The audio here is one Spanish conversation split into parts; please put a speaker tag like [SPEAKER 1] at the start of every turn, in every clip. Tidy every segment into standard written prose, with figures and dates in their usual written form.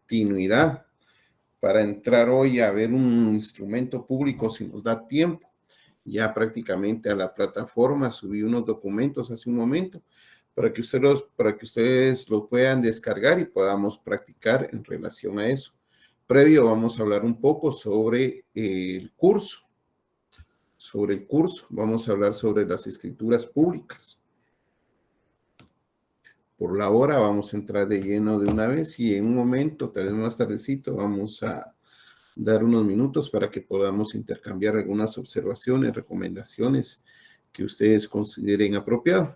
[SPEAKER 1] continuidad para entrar hoy a ver un instrumento público si nos da tiempo. Ya prácticamente a la plataforma subí unos documentos hace un momento para que ustedes los puedan descargar y podamos practicar en relación a eso. Previo vamos a hablar un poco sobre el curso. Vamos a hablar sobre las escrituras públicas. Por la hora vamos a entrar de lleno de una vez y en un momento, tal vez más tardecito, vamos a dar unos minutos para que podamos intercambiar algunas observaciones, recomendaciones que ustedes consideren apropiado.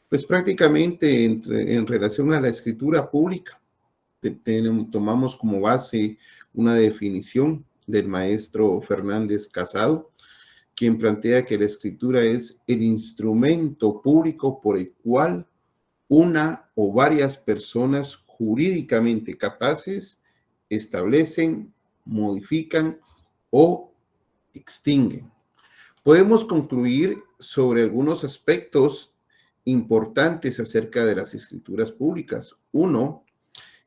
[SPEAKER 1] Pues prácticamente en relación a la escritura pública, tomamos como base una definición del maestro Fernández Casado, quien plantea que la escritura es el instrumento público por el cual una o varias personas jurídicamente capaces establecen, modifican o extinguen. Podemos concluir sobre algunos aspectos importantes acerca de las escrituras públicas. Uno,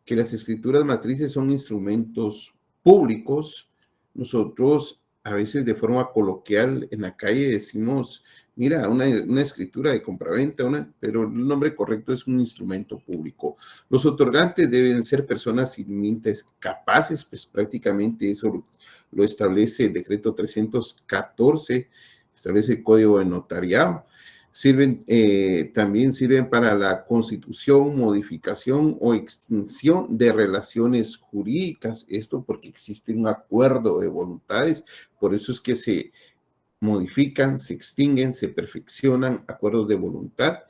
[SPEAKER 1] que las escrituras matrices son instrumentos públicos. Nosotros a veces de forma coloquial en la calle decimos, mira, una escritura de compraventa, pero el nombre correcto es un instrumento público. Los otorgantes deben ser personas civilmente capaces, pues prácticamente eso lo establece el decreto 314, establece el Código de Notariado. También sirven para la constitución, modificación o extinción de relaciones jurídicas. Esto porque existe un acuerdo de voluntades, por eso es que se modifican, se extinguen, se perfeccionan acuerdos de voluntad.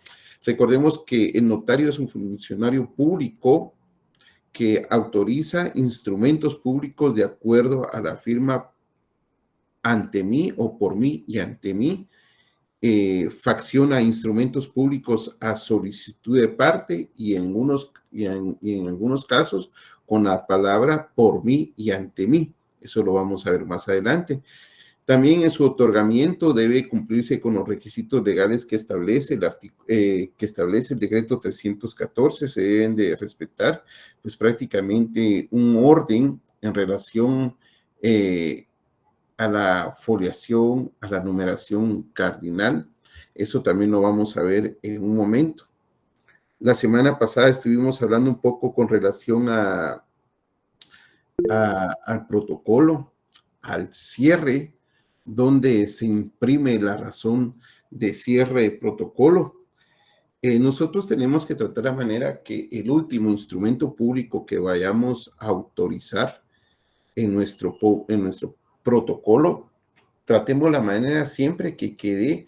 [SPEAKER 1] Recordemos que el notario es un funcionario público que autoriza instrumentos públicos de acuerdo a la firma ante mí o por mí y ante mí. Facciona instrumentos públicos a solicitud de parte y en algunos casos con la palabra por mí y ante mí. Eso lo vamos a ver más adelante. También en su otorgamiento debe cumplirse con los requisitos legales que establece el decreto 314. Se deben de respetar pues prácticamente un orden en relación a la foliación, a la numeración cardinal. Eso también lo vamos a ver en un momento. La semana pasada estuvimos hablando un poco con relación al protocolo, al cierre, donde se imprime la razón de cierre de protocolo. Nosotros tenemos que tratar de manera que el último instrumento público que vayamos a autorizar en nuestro protocolo, tratemos la manera siempre que quede,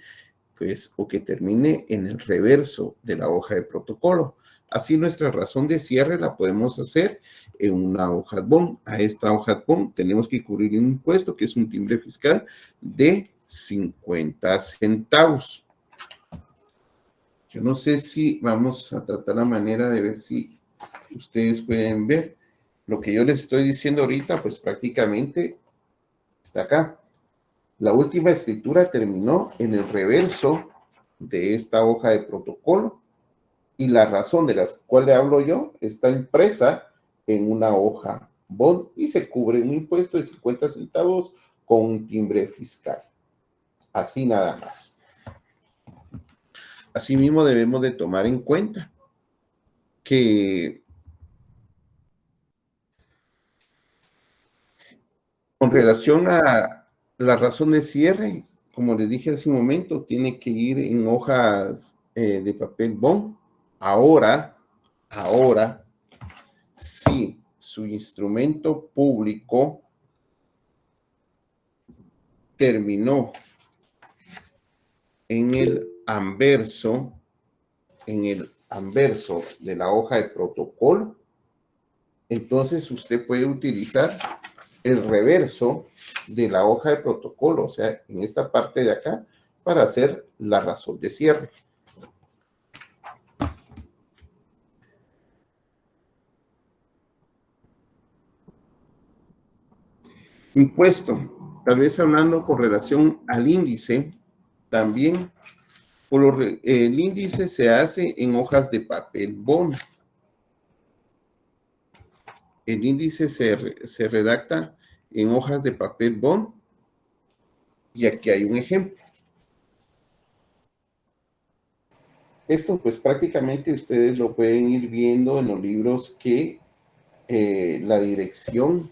[SPEAKER 1] pues, o que termine en el reverso de la hoja de protocolo. Así nuestra razón de cierre la podemos hacer en una hoja bond. A esta hoja bond tenemos que cubrir un impuesto que es un timbre fiscal de 50 centavos. Yo no sé si vamos a tratar la manera de ver si ustedes pueden ver. Lo que yo les estoy diciendo ahorita, pues prácticamente está acá. La última escritura terminó en el reverso de esta hoja de protocolo y la razón de la cual le hablo yo está impresa en una hoja bond y se cubre un impuesto de 50 centavos con un timbre fiscal. Así nada más. Asimismo debemos de tomar en cuenta que con relación a la razón de cierre, como les dije hace un momento, tiene que ir en hojas de papel bond. Ahora, si su instrumento público terminó en el anverso de la hoja de protocolo, entonces usted puede utilizar el reverso de la hoja de protocolo, o sea, en esta parte de acá, para hacer la razón de cierre. Impuesto, tal vez hablando con relación al índice, también el índice se hace en hojas de papel bond. el índice se redacta en hojas de papel bond. Y aquí hay un ejemplo. Esto pues prácticamente ustedes lo pueden ir viendo en los libros que la dirección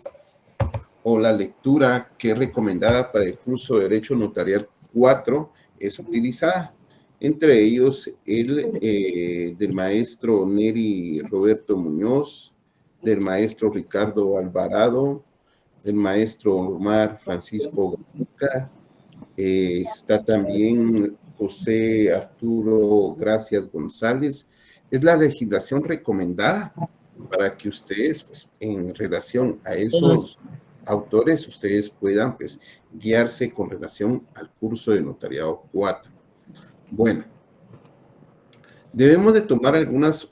[SPEAKER 1] o la lectura que es recomendada para el curso de Derecho Notarial 4 es utilizada. Entre ellos el del maestro Neri Roberto Muñoz, del maestro Ricardo Alvarado, del maestro Omar Francisco Garuca, está también José Arturo Gracias González. Es la legislación recomendada para que ustedes, pues, en relación a esos autores, ustedes puedan, pues, guiarse con relación al curso de Notariado 4. Bueno, debemos de tomar algunas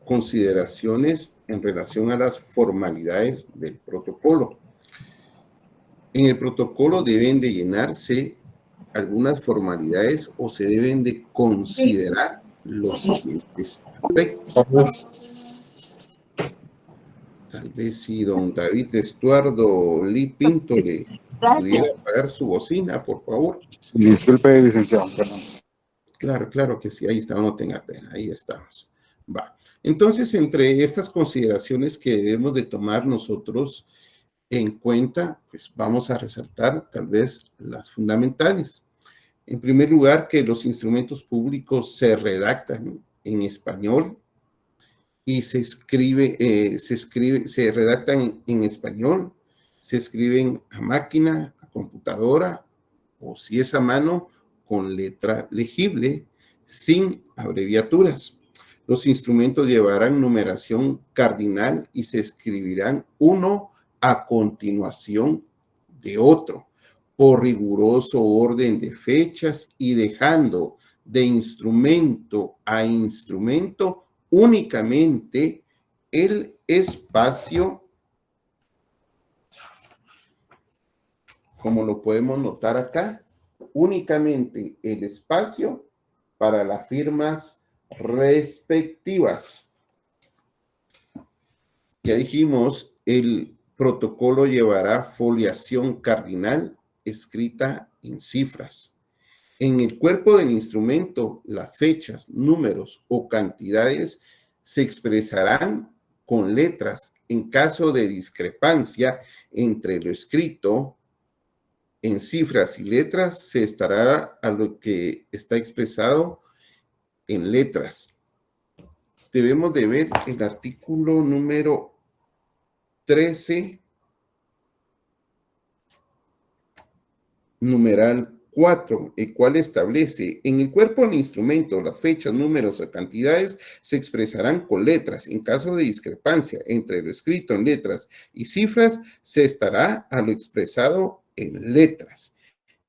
[SPEAKER 1] consideraciones en relación a las formalidades del protocolo. En el protocolo deben de llenarse algunas formalidades o se deben de considerar los siguientes aspectos. Tal vez si don David Estuardo Lee Pinto le pudiera apagar su bocina, por favor.
[SPEAKER 2] Disculpe, licenciado, perdón.
[SPEAKER 1] Claro que sí, ahí está, no tenga pena, ahí estamos. Va. Entonces, entre estas consideraciones que debemos de tomar nosotros en cuenta, pues vamos a resaltar tal vez las fundamentales. En primer lugar, que los instrumentos públicos se redactan en español y se redactan en español, se escriben a máquina, a computadora, o si es a mano, con letra legible, sin abreviaturas. Los instrumentos llevarán numeración cardinal y se escribirán uno a continuación de otro, por riguroso orden de fechas y dejando de instrumento a instrumento únicamente el espacio, como lo podemos notar acá, únicamente el espacio para las firmas respectivas. Ya dijimos, el protocolo llevará foliación cardinal escrita en cifras. En el cuerpo del instrumento, las fechas, números o cantidades se expresarán con letras. En caso de discrepancia entre lo escrito en cifras y letras, se estará a lo que está expresado en letras. Debemos de ver el artículo número 13, numeral 4, el cual establece: en el cuerpo del instrumento, las fechas, números o cantidades se expresarán con letras. En caso de discrepancia entre lo escrito en letras y cifras, se estará a lo expresado en letras.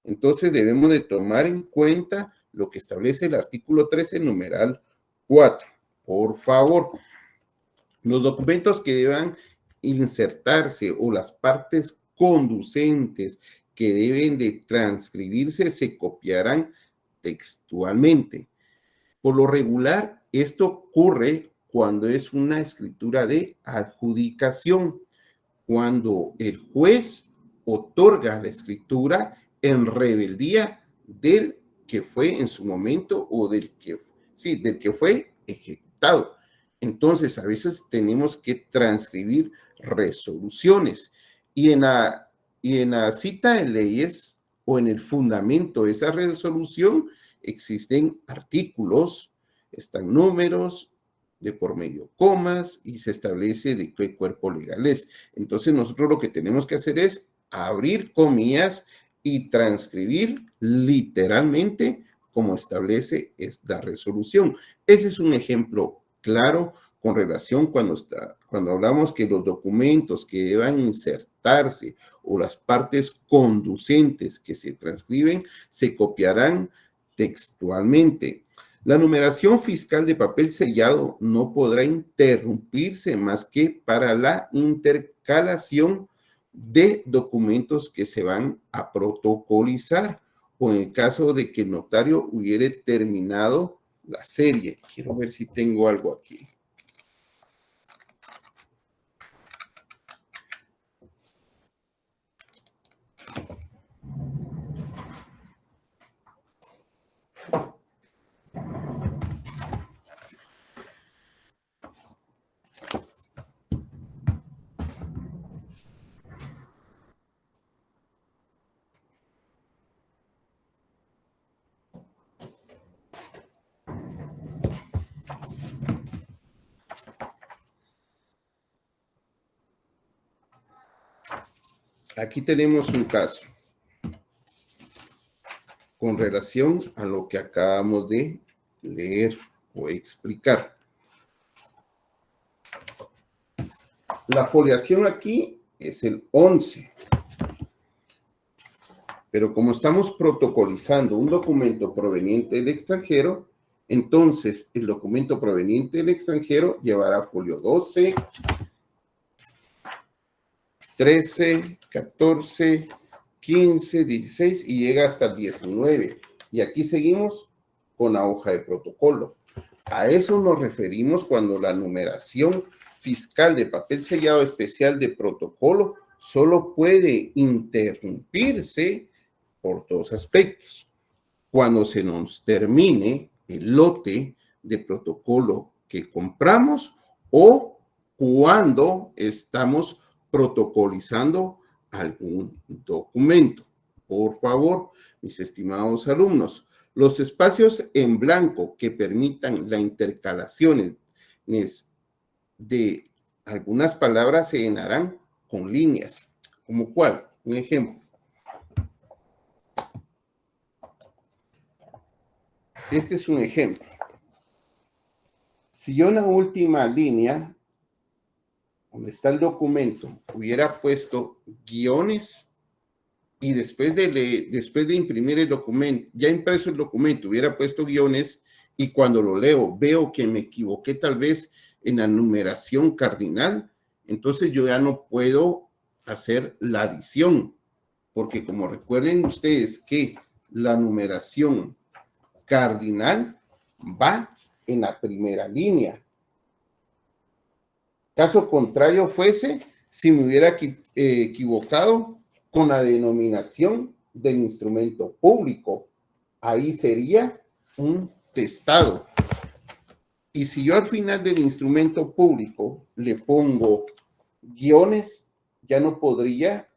[SPEAKER 1] Entonces debemos de tomar en cuenta lo que establece el artículo 13, numeral 4. Por favor, los documentos que deban insertarse o las partes conducentes que deben de transcribirse se copiarán textualmente. Por lo regular, esto ocurre cuando es una escritura de adjudicación, cuando el juez otorga la escritura en rebeldía del que fue en su momento o del que fue ejecutado. Entonces, a veces tenemos que transcribir resoluciones y en la cita de leyes o en el fundamento de esa resolución existen artículos, están números, de por medio comas, y se establece de qué cuerpo legal es. Entonces, nosotros lo que tenemos que hacer es abrir comillas y transcribir literalmente como establece esta resolución. Ese es un ejemplo claro con relación cuando hablamos que los documentos que deban insertarse o las partes conducentes que se transcriben se copiarán textualmente. La numeración fiscal de papel sellado no podrá interrumpirse más que para la intercalación de documentos que se van a protocolizar o en el caso de que el notario hubiere terminado la serie. Quiero ver si tengo algo aquí. aquí tenemos un caso con relación a lo que acabamos de leer o explicar. La foliación aquí es el 11. Pero como estamos protocolizando un documento proveniente del extranjero, entonces el documento proveniente del extranjero llevará folio 12, 13, 14, 15, 16 y llega hasta el 19. Y aquí seguimos con la hoja de protocolo. A eso nos referimos cuando la numeración fiscal de papel sellado especial de protocolo solo puede interrumpirse por dos aspectos. Cuando se nos termine el lote de protocolo que compramos o cuando estamos protocolizando algún documento. Por favor, mis estimados alumnos, los espacios en blanco que permitan la intercalación de algunas palabras se llenarán con líneas. ¿Como cuál? Un ejemplo. Este es un ejemplo. Si yo en la última línea, donde está el documento, hubiera puesto guiones y después de imprimir el documento, ya impreso el documento, hubiera puesto guiones y cuando lo leo veo que me equivoqué tal vez en la numeración cardinal, entonces yo ya no puedo hacer la adición, porque como recuerden ustedes que la numeración cardinal va en la primera línea. Caso contrario fuese si me hubiera equivocado con la denominación del instrumento público. Ahí sería un testado. Y si yo al final del instrumento público le pongo guiones, ya no podría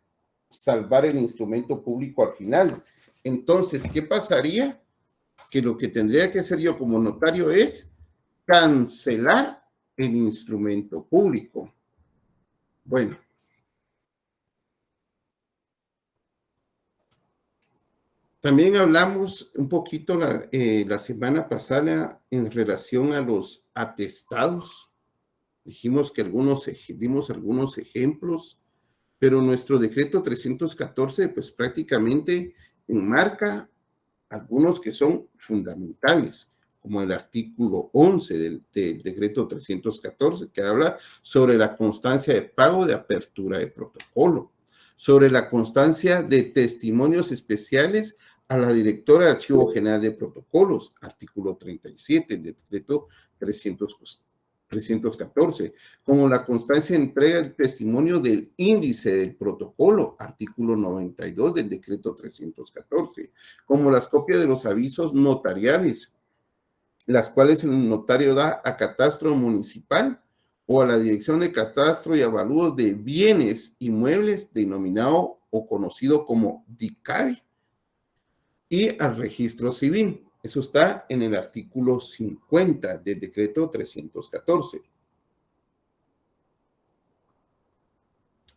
[SPEAKER 1] salvar el instrumento público al final. Entonces, ¿qué pasaría? Que lo que tendría que hacer yo como notario es cancelar el instrumento público. Bueno. También hablamos un poquito la semana pasada en relación a los atestados. Dijimos que dimos algunos ejemplos, pero nuestro decreto 314 pues prácticamente enmarca algunos que son fundamentales, como el artículo 11 del decreto 314, que habla sobre la constancia de pago de apertura de protocolo, sobre la constancia de testimonios especiales a la directora de Archivo General de Protocolos, artículo 37 del decreto 314, como la constancia de entrega del testimonio del índice del protocolo, artículo 92 del decreto 314, como las copias de los avisos notariales, las cuales el notario da a catastro municipal o a la dirección de catastro y avalúos de bienes inmuebles denominado o conocido como DICABI, y al registro civil. Eso está en el artículo 50 del decreto 314.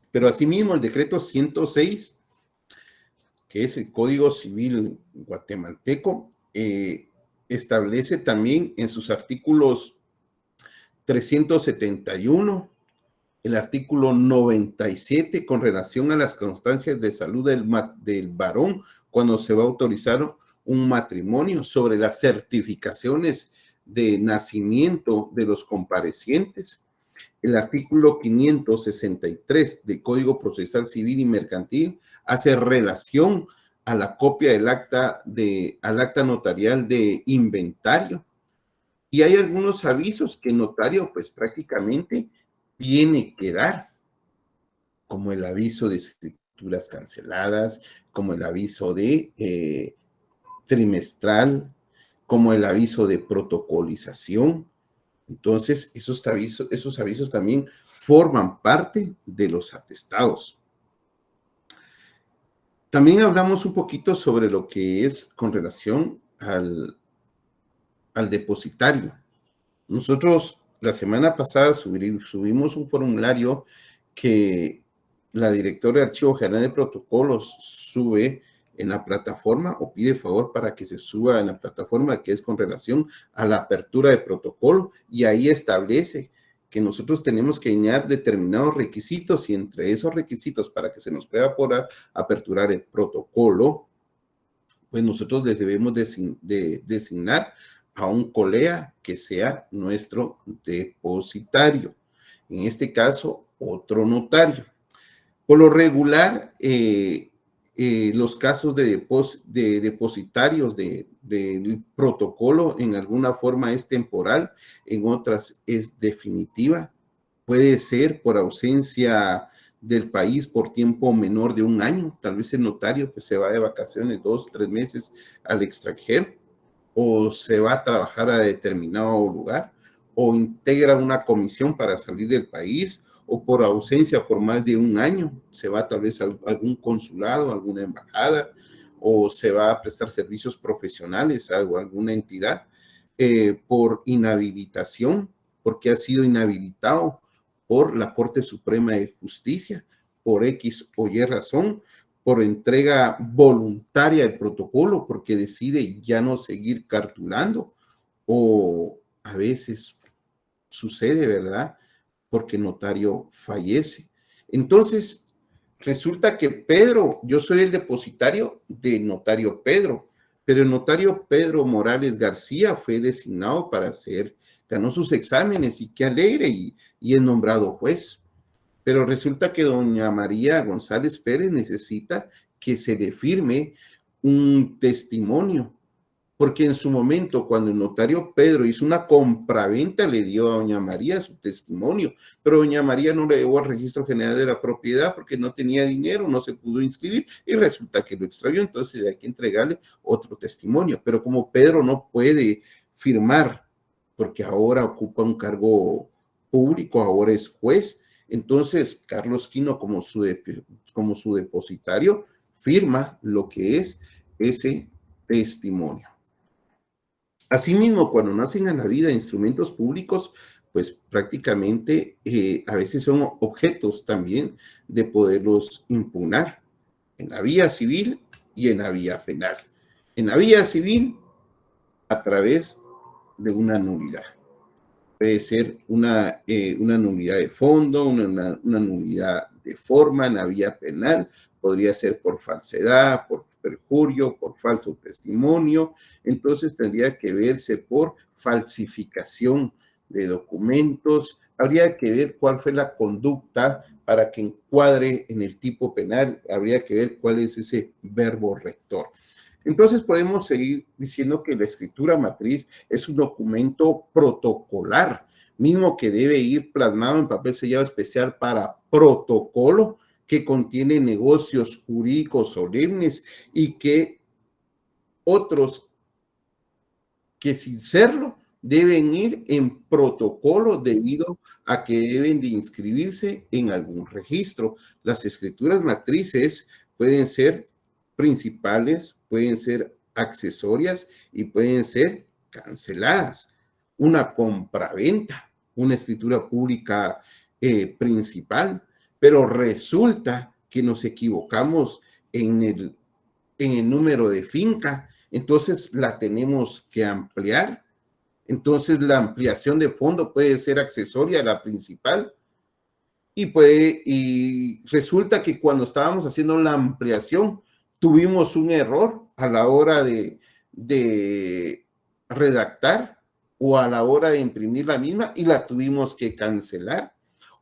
[SPEAKER 1] Pero asimismo el decreto 106, que es el Código Civil guatemalteco, establece también en sus artículos 371, el artículo 97 con relación a las constancias de salud del varón cuando se va a autorizar un matrimonio, sobre las certificaciones de nacimiento de los comparecientes. El artículo 563 del Código Procesal Civil y Mercantil hace relación a la copia del al acta notarial de inventario. Y hay algunos avisos que el notario pues prácticamente tiene que dar, como el aviso de escrituras canceladas, como el aviso de trimestral, como el aviso de protocolización. Entonces, esos avisos también forman parte de los atestados. También hablamos un poquito sobre lo que es con relación al depositario. Nosotros la semana pasada subimos un formulario que la directora de Archivo General de Protocolos sube en la plataforma o pide favor para que se suba en la plataforma que es con relación a la apertura de protocolo, y ahí establece que nosotros tenemos que llenar determinados requisitos, y entre esos requisitos para que se nos pueda poder aperturar el protocolo, pues nosotros les debemos designar a un colega que sea nuestro depositario. En este caso, otro notario. Por lo regular, los casos de depositarios del protocolo en alguna forma es temporal, en otras es definitiva. Puede ser por ausencia del país por tiempo menor de un año. Tal vez el notario pues, se va de vacaciones 2, 3 meses al extranjero, o se va a trabajar a determinado lugar, o integra una comisión para salir del país, o por ausencia por más de un año, se va tal vez a algún consulado, alguna embajada, o se va a prestar servicios profesionales a alguna entidad, por inhabilitación, porque ha sido inhabilitado por la Corte Suprema de Justicia, por X o Y razón, por entrega voluntaria del protocolo, porque decide ya no seguir cartulando, o a veces sucede, ¿verdad?, porque el notario fallece. Entonces, resulta que Pedro, yo soy el depositario del notario Pedro, pero el notario Pedro Morales García fue designado para ganó sus exámenes, y qué alegre, y es nombrado juez. Pero resulta que doña María González Pérez necesita que se le firme un testimonio, porque en su momento, cuando el notario Pedro hizo una compraventa, le dio a doña María su testimonio, pero doña María no le llevó al Registro General de la Propiedad porque no tenía dinero, no se pudo inscribir, y resulta que lo extravió. Entonces hay que entregarle otro testimonio. Pero como Pedro no puede firmar, porque ahora ocupa un cargo público, ahora es juez, entonces Carlos Quino, como su depositario, firma lo que es ese testimonio. Asimismo, cuando nacen a la vida instrumentos públicos, pues prácticamente a veces son objetos también de poderlos impugnar en la vía civil y en la vía penal. En la vía civil, a través de una nulidad. Puede ser una nulidad de fondo, una nulidad de forma. En la vía penal podría ser por falsedad, por perjurio, por falso testimonio. Entonces tendría que verse por falsificación de documentos. Habría que ver cuál fue la conducta para que encuadre en el tipo penal. Habría que ver cuál es ese verbo rector. Entonces podemos seguir diciendo que la escritura matriz es un documento protocolar, mismo que debe ir plasmado en papel sellado especial para protocolo, que contiene negocios jurídicos solemnes y que otros que sin serlo deben ir en protocolo debido a que deben de inscribirse en algún registro. Las escrituras matrices pueden ser principales, pueden ser accesorias y pueden ser canceladas. Una compraventa, una escritura pública principal, pero resulta que nos equivocamos en el número de finca, entonces la tenemos que ampliar. Entonces la ampliación de fondo puede ser accesoria a la principal, y resulta que cuando estábamos haciendo la ampliación tuvimos un error a la hora de redactar o a la hora de imprimir la misma, y la tuvimos que cancelar.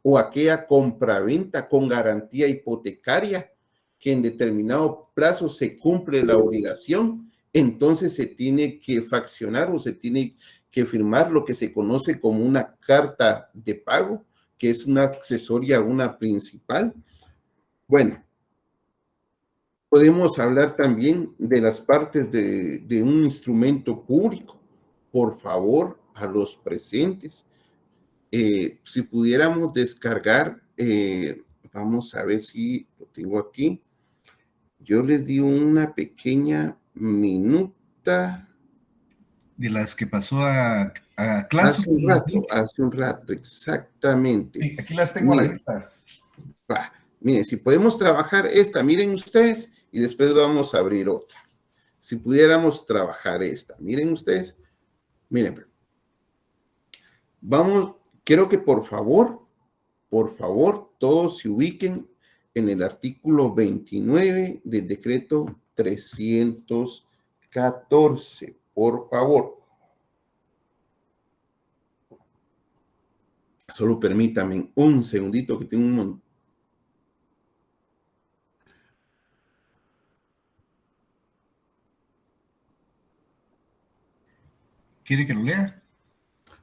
[SPEAKER 1] O aquella compraventa con garantía hipotecaria, que en determinado plazo se cumple la obligación, entonces se tiene que faccionar o se tiene que firmar lo que se conoce como una carta de pago, que es una accesoria a una principal. Bueno, podemos hablar también de las partes de un instrumento público. Por favor, a los presentes, si pudiéramos descargar, vamos a ver si lo tengo aquí. Yo les di una pequeña minuta.
[SPEAKER 3] De las que pasó a clase.
[SPEAKER 1] Hace un rato, exactamente.
[SPEAKER 3] Sí, aquí las tengo a la vista.
[SPEAKER 1] Miren, si podemos trabajar esta, miren ustedes, y después vamos a abrir otra. Si pudiéramos trabajar esta, miren ustedes, miren, vamos, quiero que por favor, todos se ubiquen en el artículo 29 del decreto 314, por favor. Solo permítanme un segundito que tengo un montón.
[SPEAKER 3] ¿Quiere que lo lea?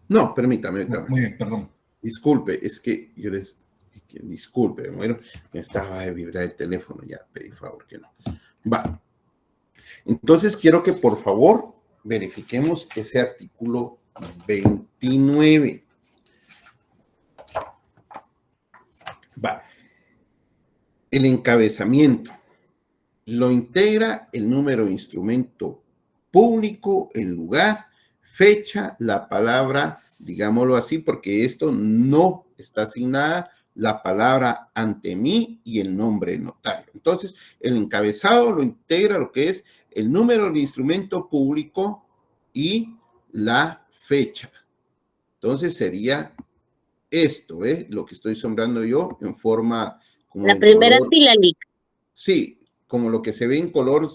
[SPEAKER 1] No, permítame.
[SPEAKER 3] Muy bien, perdón.
[SPEAKER 1] Disculpe, es que yo les... Disculpe, bueno, me estaba de vibrar el teléfono, ya pedí favor que no. Va. Entonces quiero que por favor verifiquemos ese artículo 29. Va. El encabezamiento lo integra el número de instrumento público, el lugar, fecha, la palabra, digámoslo así, porque esto no está asignada, la palabra ante mí y el nombre del notario. Entonces, el encabezado lo integra lo que es el número del instrumento público y la fecha. Entonces, sería esto, lo que estoy sombrando yo en forma como
[SPEAKER 4] la primera fila, Lic.
[SPEAKER 1] Sí, como lo que se ve en color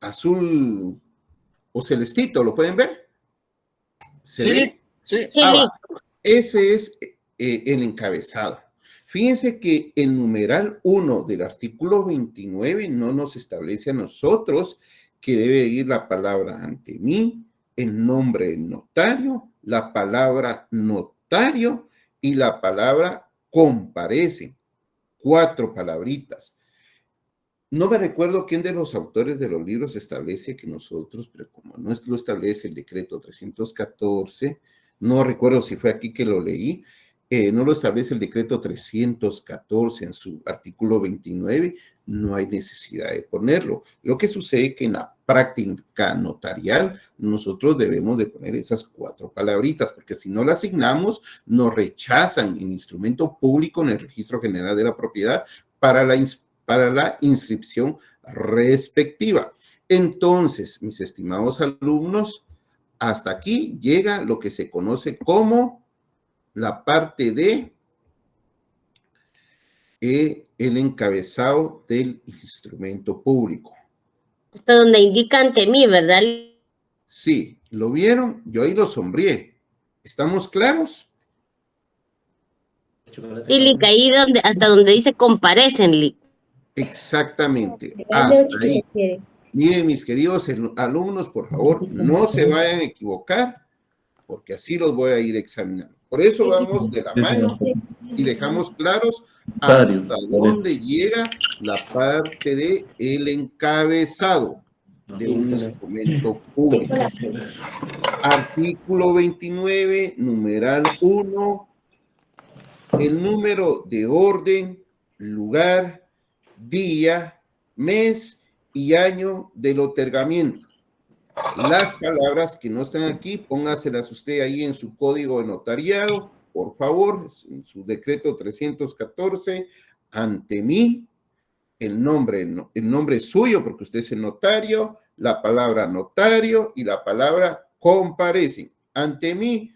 [SPEAKER 1] azul o celestito, ¿lo pueden ver? ¿Se ve?
[SPEAKER 2] Sí.
[SPEAKER 4] Sí,
[SPEAKER 1] Va.
[SPEAKER 4] Lic.
[SPEAKER 1] Ese es el encabezado. Fíjense que el numeral 1 del artículo 29 no nos establece a nosotros que debe ir la palabra ante mí, el nombre del notario, la palabra notario y la palabra comparece. 4 palabritas. No me recuerdo quién de los autores de los libros establece que nosotros, pero como no lo establece el decreto 314, no recuerdo si fue aquí que lo leí, no lo establece el decreto 314 en su artículo 29, no hay necesidad de ponerlo. Lo que sucede es que en la práctica notarial nosotros debemos de poner esas 4 palabritas, porque si no las asignamos, nos rechazan el instrumento público en el Registro General de la Propiedad para la inscripción respectiva. Entonces, mis estimados alumnos, hasta aquí llega lo que se conoce como la parte de el encabezado del instrumento público.
[SPEAKER 4] Hasta donde indica ante mí, ¿verdad?
[SPEAKER 1] Sí, ¿lo vieron? Yo ahí lo sombreé. ¿Estamos claros?
[SPEAKER 4] Sí, Lic, ahí hasta donde dice comparecen, Lic.
[SPEAKER 1] Exactamente, hasta ahí. Miren, mis queridos alumnos, por favor, no se vayan a equivocar, porque así los voy a ir examinando. Por eso vamos de la mano y dejamos claros hasta dónde llega la parte de el encabezado de un instrumento público. Artículo 29, numeral 1, el número de orden, lugar, día, mes y año del otorgamiento. Las palabras que no están aquí, póngaselas usted ahí en su código de notariado, por favor, en su decreto 314, ante mí, el nombre suyo, porque usted es el notario, la palabra notario y la palabra comparecen. Ante mí,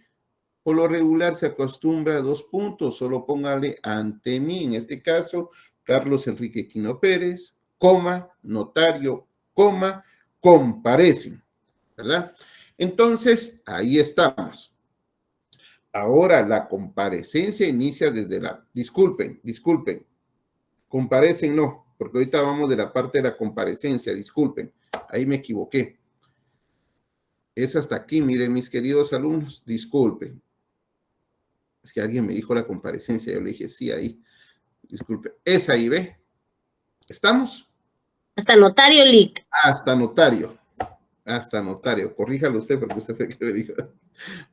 [SPEAKER 1] por lo regular se acostumbra a 2 puntos, solo póngale ante mí, en este caso, Carlos Enrique Quino Pérez, coma, notario, coma, comparecen, ¿verdad? Entonces, ahí estamos. Ahora la comparecencia inicia desde disculpen, comparecen no, porque ahorita vamos de la parte de la comparecencia, disculpen, ahí me equivoqué. Es hasta aquí, miren mis queridos alumnos, disculpen. Es que alguien me dijo la comparecencia, yo le dije sí ahí, disculpe, es ahí, ¿ve? ¿Estamos?
[SPEAKER 4] Hasta notario, Lic.
[SPEAKER 1] Hasta notario, corríjalo usted porque usted fue el que me dijo,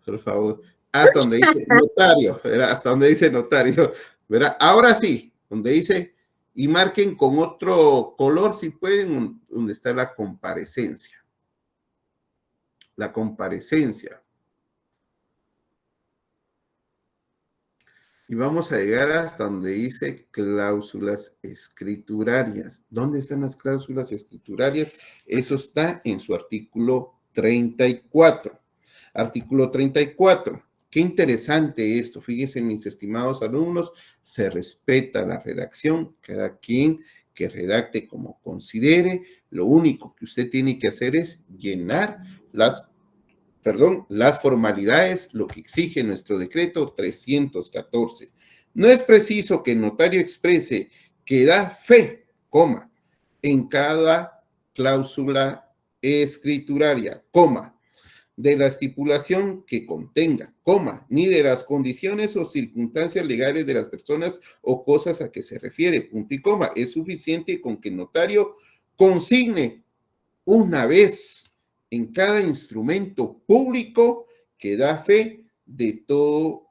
[SPEAKER 1] por favor, hasta donde dice notario, ¿verdad? Hasta donde dice notario, ¿verdad? Ahora sí, donde dice, y marquen con otro color si pueden, donde está la comparecencia. Y vamos a llegar hasta donde dice cláusulas escriturarias. ¿Dónde están las cláusulas escriturarias? Eso está en su artículo 34. Artículo 34. Qué interesante esto. Fíjense, mis estimados alumnos, se respeta la redacción. Cada quien que redacte como considere. Lo único que usted tiene que hacer es llenar las formalidades, lo que exige nuestro decreto 314. No es preciso que el notario exprese que da fe, coma, en cada cláusula escrituraria, coma, de la estipulación que contenga, coma, ni de las condiciones o circunstancias legales de las personas o cosas a que se refiere, punto y coma. Es suficiente con que el notario consigne una vez en cada instrumento público que da fe de todo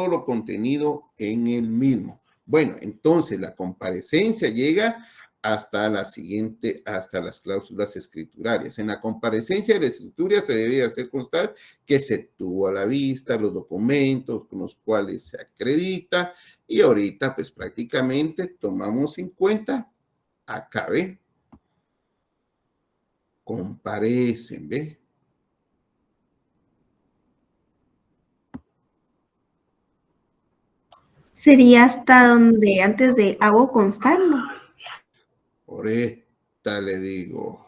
[SPEAKER 1] lo contenido en el mismo. Bueno, entonces la comparecencia llega hasta la siguiente, hasta las cláusulas escriturarias. En la comparecencia de la escritura se debe hacer constar que se tuvo a la vista los documentos con los cuales se acredita y ahorita pues prácticamente tomamos en cuenta acá, ¿ve? Comparecen, ¿ve?
[SPEAKER 5] Sería hasta donde antes de hago constar, ¿no?
[SPEAKER 1] Por esta le digo.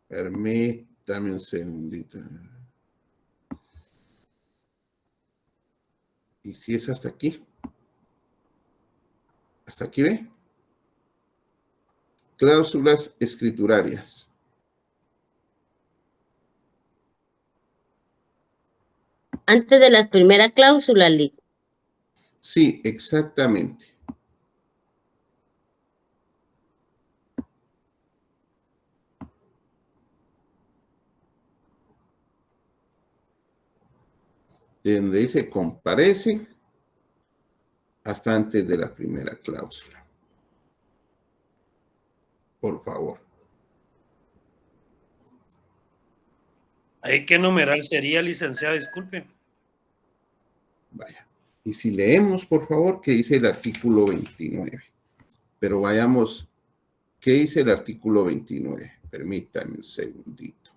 [SPEAKER 1] Permítame un segundito. ¿Y si es hasta aquí? ¿Hasta aquí, ve? Cláusulas escriturarias.
[SPEAKER 4] Antes de la primera cláusula, Lick.
[SPEAKER 1] Sí, exactamente. De donde dice comparece hasta antes de la primera cláusula. Por favor.
[SPEAKER 6] ¿Ahí qué numeral sería, licenciado? Disculpe.
[SPEAKER 1] Vaya. Y si leemos, por favor, ¿qué dice el artículo 29? Pero vayamos, ¿qué dice el artículo 29? Permítanme un segundito.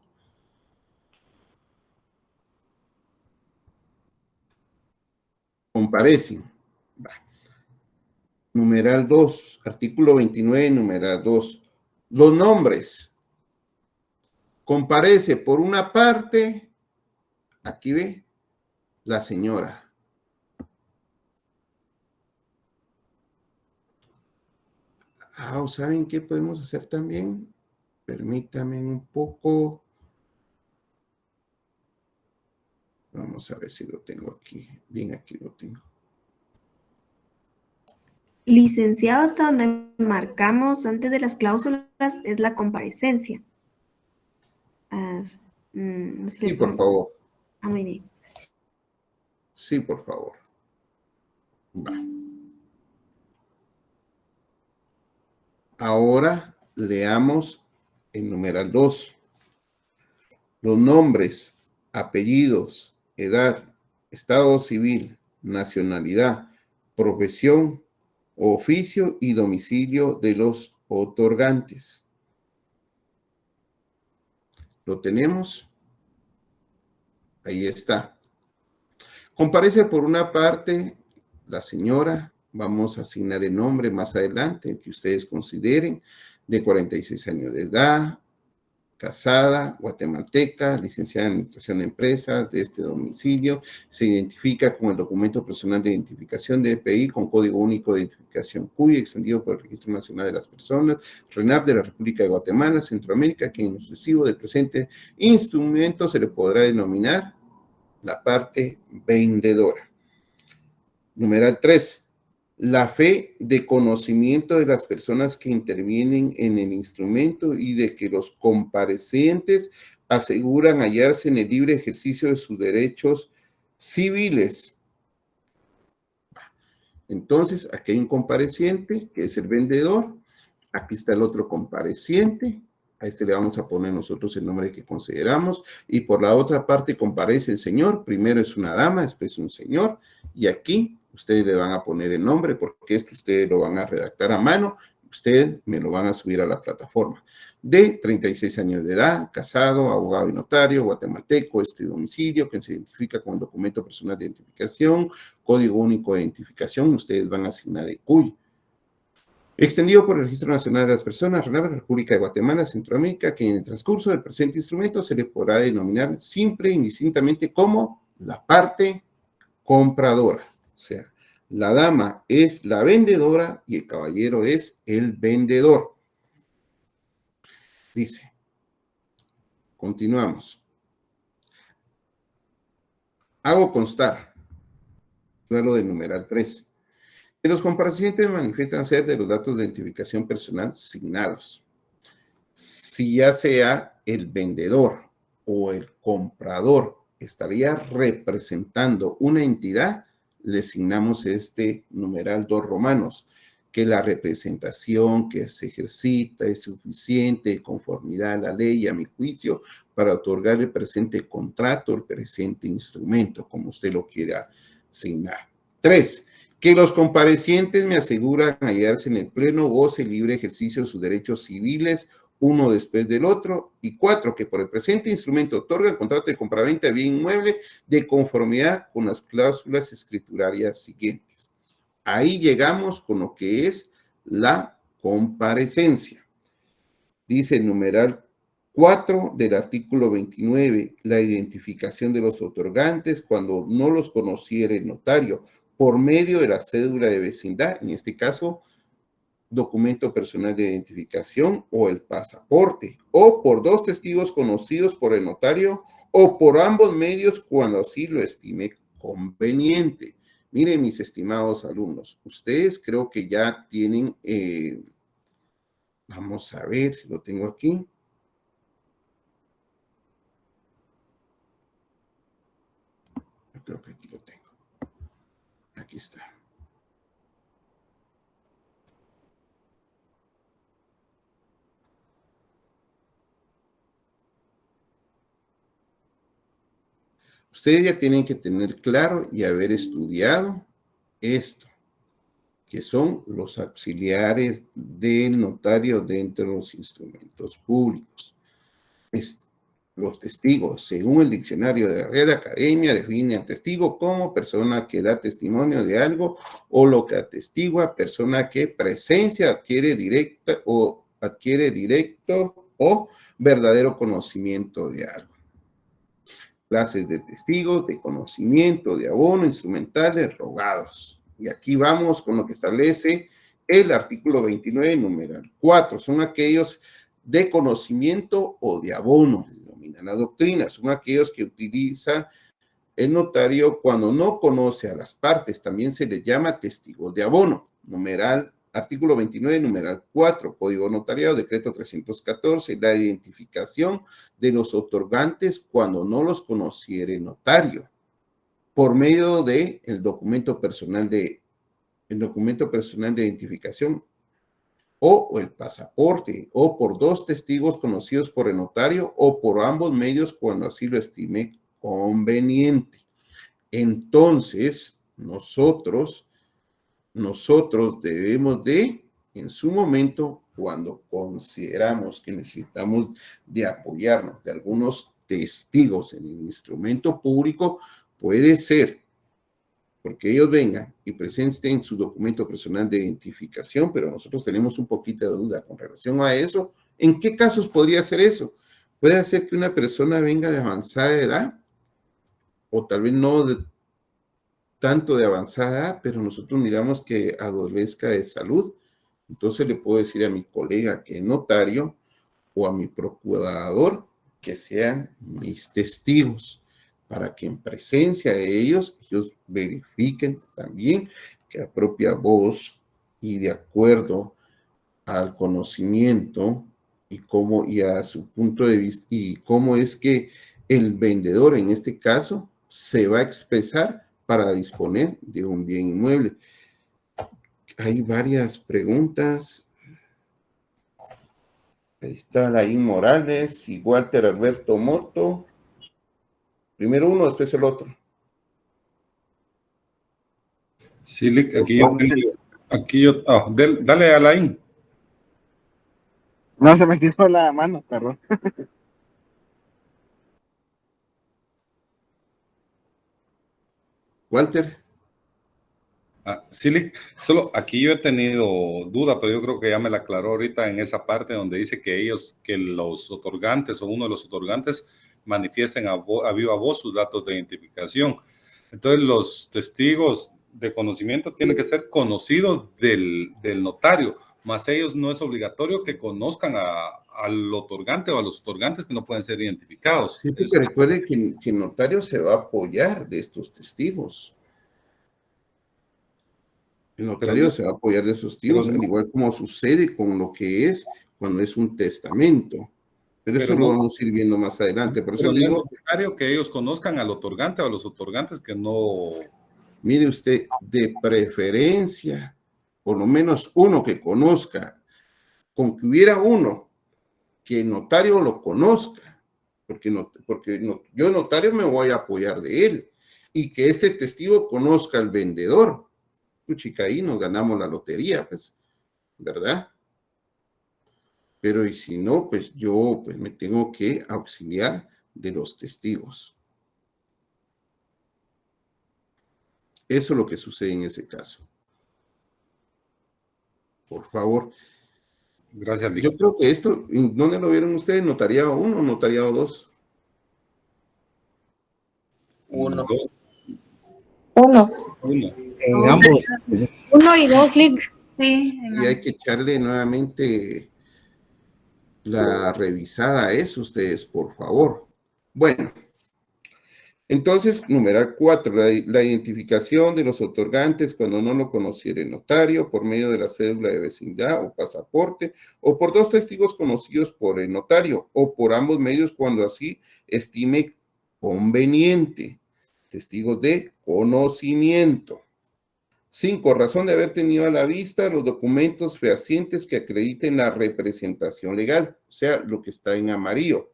[SPEAKER 1] Comparecen. Numeral 2, artículo 29, numeral 2. Los nombres. Comparece por una parte, aquí ve, la señora. ¿Saben qué podemos hacer también? Permítanme un poco. Vamos a ver si lo tengo aquí. Bien, aquí lo tengo.
[SPEAKER 5] Licenciado, hasta donde marcamos antes de las cláusulas es la comparecencia. No sé
[SPEAKER 1] Sí, por favor.
[SPEAKER 5] muy bien.
[SPEAKER 1] Sí, por favor. Va. Ahora leamos el numeral 2. Los nombres, apellidos, edad, estado civil, nacionalidad, profesión, oficio y domicilio de los otorgantes. ¿Lo tenemos? Ahí está. Comparece por una parte la señora, vamos a asignar el nombre más adelante, el que ustedes consideren, de 46 años de edad, casada, guatemalteca, licenciada en Administración de Empresas, de este domicilio, se identifica con el documento personal de identificación de EPI con código único de identificación CUI, extendido por el Registro Nacional de las Personas, RENAP de la República de Guatemala, Centroamérica, que en lo sucesivo del presente instrumento se le podrá denominar la parte vendedora. Numeral 3. La fe de conocimiento de las personas que intervienen en el instrumento y de que los comparecientes aseguran hallarse en el libre ejercicio de sus derechos civiles. Entonces, aquí hay un compareciente, que es el vendedor. Aquí está el otro compareciente, A este le vamos a poner nosotros el nombre que consideramos. Y por la otra parte comparece el señor. Primero es una dama, después un señor. Y aquí ustedes le van a poner el nombre porque esto ustedes lo van a redactar a mano. Ustedes me lo van a subir a la plataforma. De 36 años de edad, casado, abogado y notario, guatemalteco, domicilio, que se identifica con el documento personal de identificación, código único de identificación. Ustedes van a asignar el CUI. Extendido por el Registro Nacional de las Personas, RENAP, República de Guatemala, Centroamérica, que en el transcurso del presente instrumento se le podrá denominar simple e indistintamente como la parte compradora. O sea, la dama es la vendedora y el caballero es el vendedor. Dice, continuamos. Hago constar, lo del numeral 3. Que los comparecientes manifiestan ser de los datos de identificación personal signados. Si ya sea el vendedor o el comprador estaría representando una entidad, le asignamos este numeral 2 romanos, que la representación que se ejercita es suficiente de conformidad a la ley, a mi juicio, para otorgar el presente contrato, el presente instrumento, como usted lo quiera asignar. 3. Que los comparecientes me aseguran hallarse en el pleno goce y libre ejercicio de sus derechos civiles, uno después del otro. Y 4, que por el presente instrumento otorga el contrato de compraventa de bien inmueble de conformidad con las cláusulas escriturarias siguientes. Ahí llegamos con lo que es la comparecencia. Dice el numeral 4 del artículo 29, la identificación de los otorgantes cuando no los conociera el notario por medio de la cédula de vecindad, en este caso, documento personal de identificación o el pasaporte, o por 2 testigos conocidos por el notario o por ambos medios cuando así lo estime conveniente. Miren, mis estimados alumnos, ustedes creo que ya tienen, vamos a ver si lo tengo aquí. Yo creo que aquí lo tengo. Aquí está. Ustedes ya tienen que tener claro y haber estudiado esto, que son los auxiliares del notario dentro de los instrumentos públicos. Los testigos, según el diccionario de la Real Academia, define al testigo como persona que da testimonio de algo o lo que atestigua, persona que presencia, adquiere directo o verdadero conocimiento de algo. Clases de testigos, de conocimiento, de abono, instrumentales, rogados. Y aquí vamos con lo que establece el artículo 29, numeral 4. Son aquellos de conocimiento o de abono, denominan la doctrina. Son aquellos que utiliza el notario cuando no conoce a las partes. También se les llama testigos de abono. Artículo 29, numeral 4, Código Notariado, decreto 314, la identificación de los otorgantes cuando no los conociere el notario, por medio de el documento personal de identificación o el pasaporte, o por 2 testigos conocidos por el notario, o por ambos medios cuando así lo estime conveniente. Entonces, nosotros debemos de, en su momento, cuando consideramos que necesitamos de apoyarnos de algunos testigos en el instrumento público, puede ser porque ellos vengan y presenten su documento personal de identificación, pero nosotros tenemos un poquito de duda con relación a eso. ¿En qué casos podría ser eso? Puede ser que una persona venga de avanzada edad, o tal vez no tanto de avanzada edad, pero nosotros miramos que adolezca de salud. Entonces le puedo decir a mi colega que es notario o a mi procurador que sean mis testigos, para que en presencia de ellos verifiquen también que a propia voz y de acuerdo al conocimiento y a su punto de vista y cómo es que el vendedor en este caso se va a expresar para disponer de un bien inmueble. Hay varias preguntas. Ahí está Laín Morales y Walter Alberto Moto. Primero uno, después el otro.
[SPEAKER 2] Sí, aquí yo, dale a Alain.
[SPEAKER 7] No, se me tiró la mano, perdón.
[SPEAKER 1] Walter.
[SPEAKER 2] Sí, solo aquí yo he tenido duda, pero yo creo que ya me la aclaró ahorita en esa parte donde dice que los otorgantes o uno de los otorgantes manifiesten a viva voz sus datos de identificación. Entonces, los testigos de conocimiento tienen que ser conocidos del notario, más ellos no es obligatorio que conozcan al otorgante o a los otorgantes que no pueden ser identificados.
[SPEAKER 1] Sí, porque recuerde que el notario se va a apoyar de estos testigos. El notario se va a apoyar de esos testigos, al igual como sucede con lo que es cuando es un testamento. Pero eso lo vamos a ir viendo más adelante. Por eso digo,
[SPEAKER 2] no es necesario que ellos conozcan al otorgante o a los otorgantes que no...
[SPEAKER 1] Mire usted, de preferencia, por lo menos uno que conozca, con que hubiera uno que el notario lo conozca, porque yo notario me voy a apoyar de él, y que este testigo conozca al vendedor. Puchica, ahí nos ganamos la lotería, pues, ¿verdad? Pero y si no, pues yo pues, me tengo que auxiliar de los testigos. Eso es lo que sucede en ese caso. Por favor.
[SPEAKER 2] Gracias, Lick.
[SPEAKER 1] Yo creo que esto, ¿dónde lo vieron ustedes? ¿Notariado 1 o notariado 2?
[SPEAKER 8] 1.
[SPEAKER 9] 1.
[SPEAKER 7] Ambos.
[SPEAKER 9] 1 y 2, Lick.
[SPEAKER 5] Sí,
[SPEAKER 1] Y hay que echarle nuevamente la revisada a eso, ustedes, por favor. Bueno, entonces, numeral 4, la identificación de los otorgantes cuando no lo conociera el notario por medio de la cédula de vecindad o pasaporte, o por dos testigos conocidos por el notario, o por ambos medios cuando así estime conveniente. Testigos de conocimiento. 5. Razón de haber tenido a la vista los documentos fehacientes que acrediten la representación legal, o sea, lo que está en amarillo.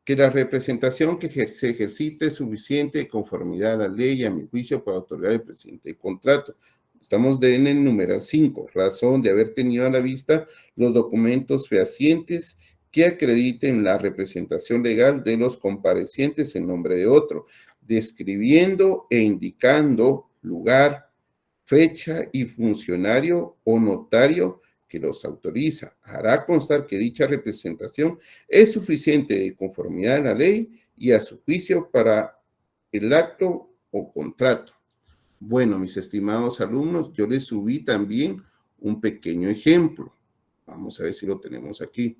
[SPEAKER 1] Que la representación que se ejercite es suficiente de conformidad a la ley, a mi juicio, para otorgar el presente contrato. Estamos en el número 5. Razón de haber tenido a la vista los documentos fehacientes que acrediten la representación legal de los comparecientes en nombre de otro, describiendo e indicando lugar, fecha y funcionario o notario que los autoriza. Hará constar que dicha representación es suficiente de conformidad a la ley y a su juicio para el acto o contrato. Bueno, mis estimados alumnos, yo les subí también un pequeño ejemplo. Vamos a ver si lo tenemos aquí.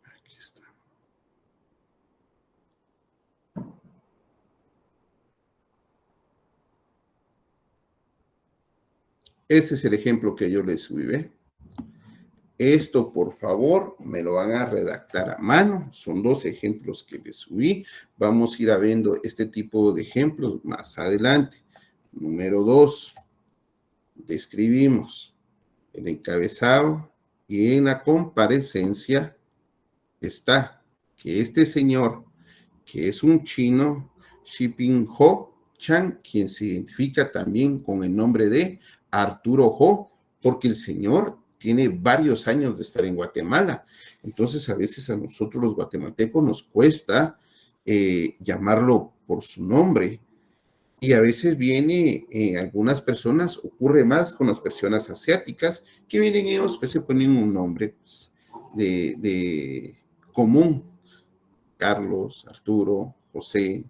[SPEAKER 1] Aquí está. Este es el ejemplo que yo les subí, ¿ve? Esto, por favor, me lo van a redactar a mano. Son 2 ejemplos que les subí. Vamos a ir viendo este tipo de ejemplos más adelante. Número 2. Describimos el encabezado y en la comparecencia está que este señor, que es un chino, Shiping Ho Chan, quien se identifica también con el nombre de Arturo Ho, porque el señor tiene varios años de estar en Guatemala. Entonces, a veces a nosotros los guatemaltecos nos cuesta llamarlo por su nombre. Y a veces viene, algunas personas, ocurre más con las personas asiáticas, que vienen ellos, pues se ponen un nombre pues, de común. Carlos, Arturo, José,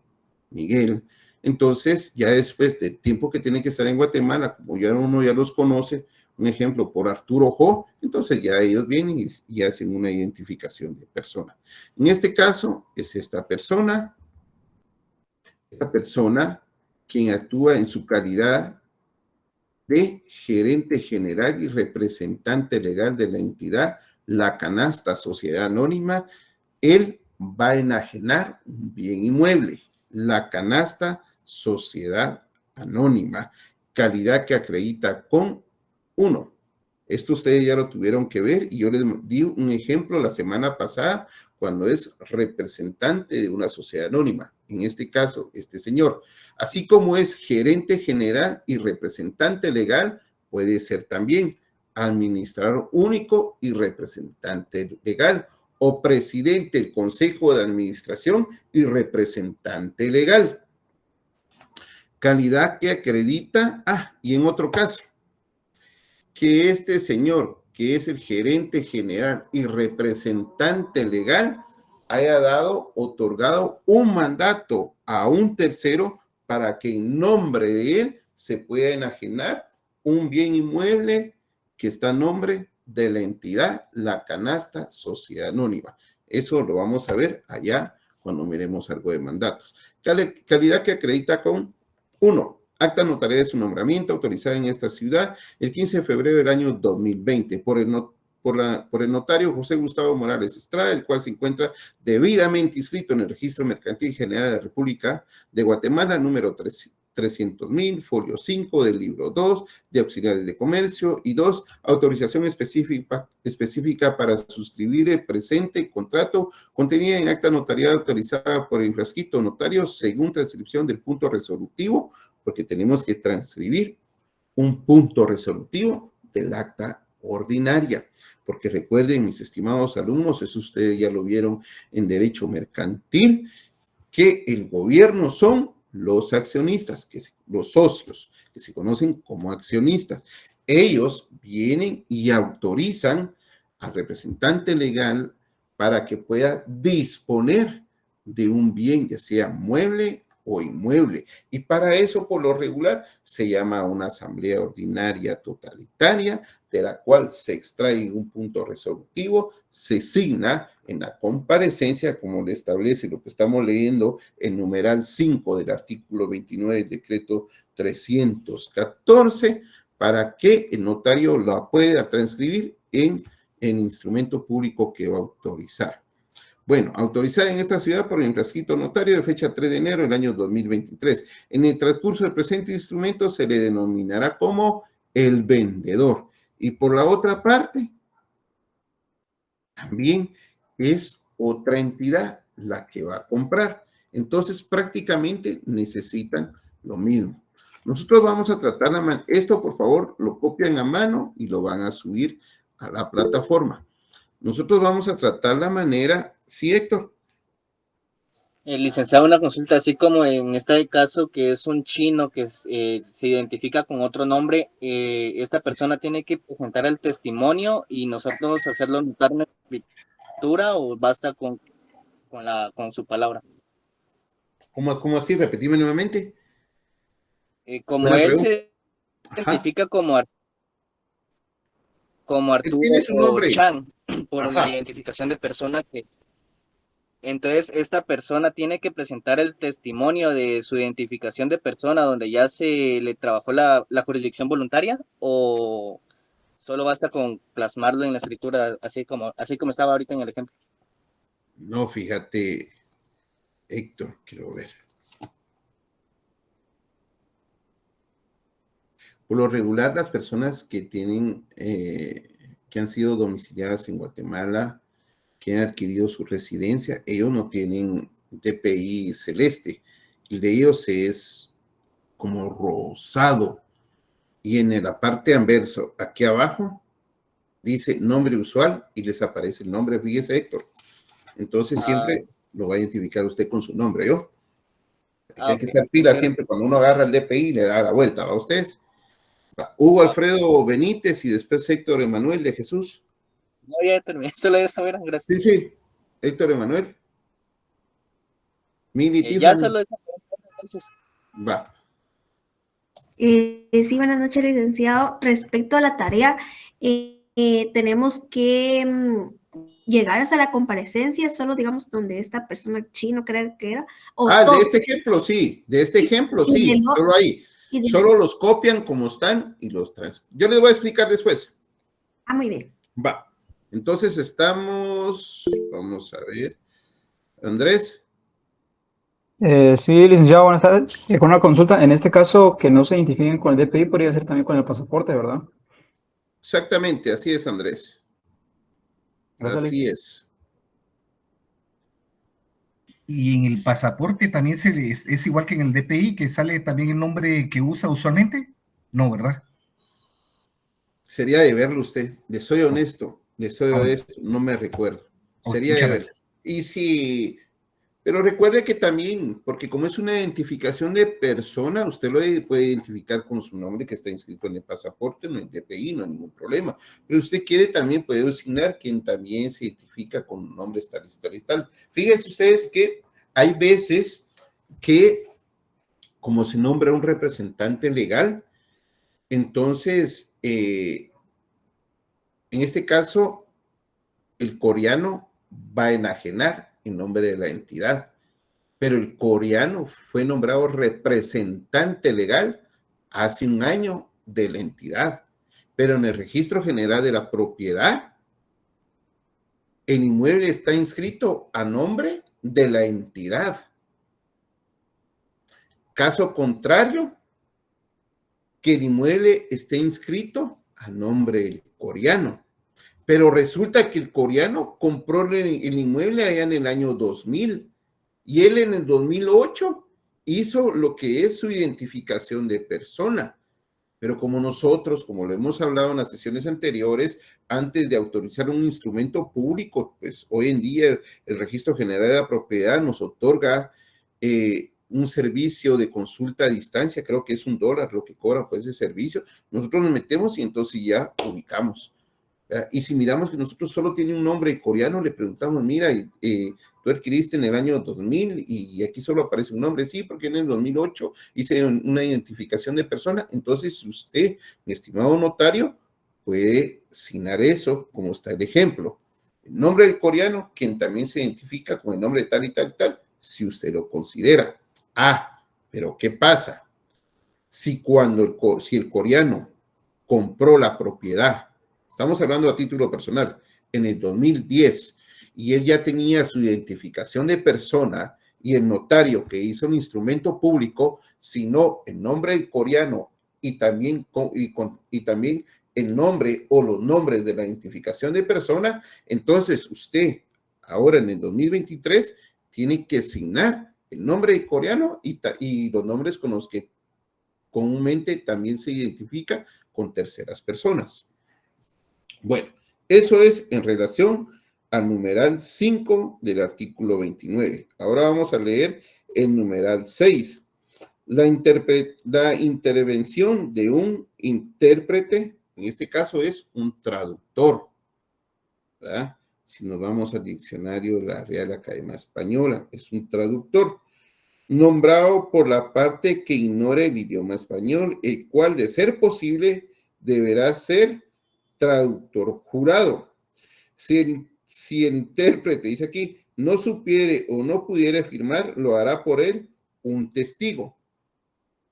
[SPEAKER 1] Miguel. Entonces, ya después del tiempo que tienen que estar en Guatemala, como ya uno ya los conoce, un ejemplo por Arturo Ho, entonces ya ellos vienen y hacen una identificación de persona. En este caso, es esta persona esta persona quien actúa en su calidad de gerente general y representante legal de la entidad, la canasta Sociedad Anónima, él va a enajenar un bien inmueble, la canasta Sociedad Anónima, calidad que acredita con 1. Esto ustedes ya lo tuvieron que ver y yo les di un ejemplo la semana pasada cuando es representante de una sociedad anónima, en este caso, este señor. Así como es gerente general y representante legal, puede ser también administrador único y representante legal, o presidente del Consejo de Administración y representante legal. Calidad que acredita, y en otro caso, que este señor, que es el gerente general y representante legal, haya otorgado un mandato a un tercero para que en nombre de él se pueda enajenar un bien inmueble que está a nombre de la entidad, la canasta Sociedad Anónima. Eso lo vamos a ver allá cuando miremos algo de mandatos. Calidad que acredita con 1. Acta notarial de su nombramiento autorizada en esta ciudad el 15 de febrero del año 2020 por el notario José Gustavo Morales Estrada, el cual se encuentra debidamente inscrito en el Registro Mercantil General de la República de Guatemala, número 300.000, folio 5 del libro 2 de auxiliares de comercio, y 2, autorización específica para suscribir el presente contrato contenida en acta notarial autorizada por el frasquito notario según transcripción del punto resolutivo, porque tenemos que transcribir un punto resolutivo del acta ordinaria, porque recuerden, mis estimados alumnos, eso ustedes ya lo vieron en derecho mercantil, que el gobierno son los accionistas, los socios, que se conocen como accionistas. Ellos vienen y autorizan al representante legal para que pueda disponer de un bien, ya sea mueble o inmueble. Y para eso, por lo regular, se llama una asamblea ordinaria totalitaria, de la cual se extrae un punto resolutivo, se signa en la comparecencia, como le establece lo que estamos leyendo, el numeral 5 del artículo 29 del decreto 314, para que el notario la pueda transcribir en el instrumento público que va a autorizar. Bueno, autorizada en esta ciudad por el frasquito notario de fecha 3 de enero del año 2023. En el transcurso del presente instrumento se le denominará como el vendedor. Y por la otra parte, también es otra entidad la que va a comprar. Entonces, prácticamente necesitan lo mismo. Nosotros vamos a tratar esto, por favor, lo copian a mano y lo van a subir a la plataforma. Nosotros vamos a tratar la manera, sí, Héctor.
[SPEAKER 8] Licenciado, una consulta, así como en este caso que es un chino que se identifica con otro nombre, esta persona tiene que presentar el testimonio y nosotros hacerlo notar en la escritura, o basta con su palabra.
[SPEAKER 1] ¿Cómo así? Repetime nuevamente.
[SPEAKER 8] Como él se identifica como Arturo Chan por la identificación de persona que... Entonces, esta persona tiene que presentar el testimonio de su identificación de persona donde ya se le trabajó la jurisdicción voluntaria, o solo basta con plasmarlo en la escritura, así como estaba ahorita en el ejemplo.
[SPEAKER 1] No, fíjate, Héctor, quiero ver. Por lo regular, las personas que tienen, que han sido domiciliadas en Guatemala, que han adquirido su residencia, ellos no tienen DPI celeste. El de ellos es como rosado. Y en la parte anverso, aquí abajo, dice nombre usual y les aparece el nombre. Fíjese, Héctor. Entonces siempre lo va a identificar usted con su nombre, ¿yo? Hay que estar pila siempre cuando uno agarra el DPI, le da la vuelta, ¿va ustedes? Hugo Alfredo Benítez y después Héctor Emanuel de Jesús.
[SPEAKER 8] No, ya terminé, solo eso, era, gracias.
[SPEAKER 1] Sí, Héctor Emanuel.
[SPEAKER 8] Ya solo eso, entonces.
[SPEAKER 1] Va.
[SPEAKER 5] Sí, buenas noches, licenciado. Respecto a la tarea, tenemos que llegar hasta la comparecencia, solo digamos donde esta persona chino creo que era. O
[SPEAKER 1] de este ejemplo sí, solo ahí. Solo los copian como están y los trans. Yo les voy a explicar después.
[SPEAKER 5] Muy bien.
[SPEAKER 1] Va. Entonces vamos a ver. Andrés.
[SPEAKER 10] Sí, licenciado, buenas tardes. Con una consulta, en este caso, que no se identifiquen con el DPI, podría ser también con el pasaporte, ¿verdad?
[SPEAKER 1] Exactamente, así es, Andrés.
[SPEAKER 10] Gracias,
[SPEAKER 1] así es.
[SPEAKER 3] Y en el pasaporte también es igual que en el DPI, que sale también el nombre que usa usualmente. No, ¿verdad?
[SPEAKER 1] Sería de verlo usted. Le soy honesto, no me recuerdo. Sería de verlo. Y si... Pero recuerde que también, porque como es una identificación de persona, usted lo puede identificar con su nombre que está inscrito en el pasaporte, en el DPI, no hay ningún problema. Pero usted quiere también, puede designar quien también se identifica con un nombre tal. Fíjense ustedes que hay veces que, como se nombra un representante legal, entonces, en este caso, el coreano va a enajenar en nombre de la entidad, pero el coreano fue nombrado representante legal hace un año de la entidad, pero en el registro general de la propiedad, el inmueble está inscrito a nombre de la entidad. Caso contrario, que el inmueble esté inscrito a nombre del coreano. Pero resulta que el coreano compró el inmueble allá en el año 2000 y él en el 2008 hizo lo que es su identificación de persona. Pero como nosotros, como lo hemos hablado en las sesiones anteriores, antes de autorizar un instrumento público, pues hoy en día el Registro General de la Propiedad nos otorga un servicio de consulta a distancia, creo que es $1 lo que cobra por ese servicio. Nosotros nos metemos y entonces ya ubicamos. Y si miramos que nosotros solo tiene un nombre coreano, le preguntamos, mira, tú adquiriste en el año 2000 y aquí solo aparece un nombre. Sí, porque en el 2008 hice una identificación de persona. Entonces usted, mi estimado notario, puede signar eso, como está el ejemplo. El nombre del coreano, quien también se identifica con el nombre de tal y tal y tal, si usted lo considera. Pero ¿qué pasa? Si el coreano compró la propiedad, estamos hablando a título personal, en el 2010, y él ya tenía su identificación de persona y el notario que hizo un instrumento público, sino el nombre del coreano y también el nombre o los nombres de la identificación de persona, entonces usted, ahora en el 2023, tiene que asignar el nombre del coreano y los nombres con los que comúnmente también se identifica con terceras personas. Bueno, eso es en relación al numeral 5 del artículo 29. Ahora vamos a leer el numeral 6. La intervención de un intérprete, en este caso es un traductor, ¿verdad? Si nos vamos al diccionario de la Real Academia Española, es un traductor nombrado por la parte que ignore el idioma español, el cual, de ser posible, deberá ser traductor jurado. Si el intérprete, dice aquí, no supiere o no pudiera firmar, lo hará por él un testigo.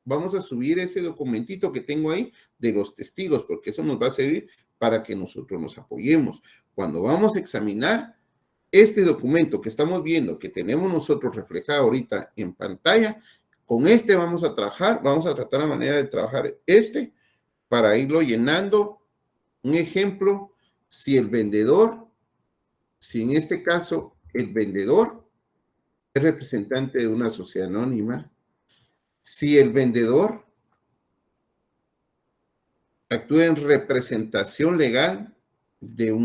[SPEAKER 1] Vamos a subir ese documentito que tengo ahí de los testigos, porque eso nos va a servir para que nosotros nos apoyemos. Cuando vamos a examinar este documento que estamos viendo, que tenemos nosotros reflejado ahorita en pantalla, con este vamos a trabajar, vamos a tratar la manera de trabajar para irlo llenando. Un ejemplo, si en este caso el vendedor es representante de una sociedad anónima, si el vendedor actúa en representación legal de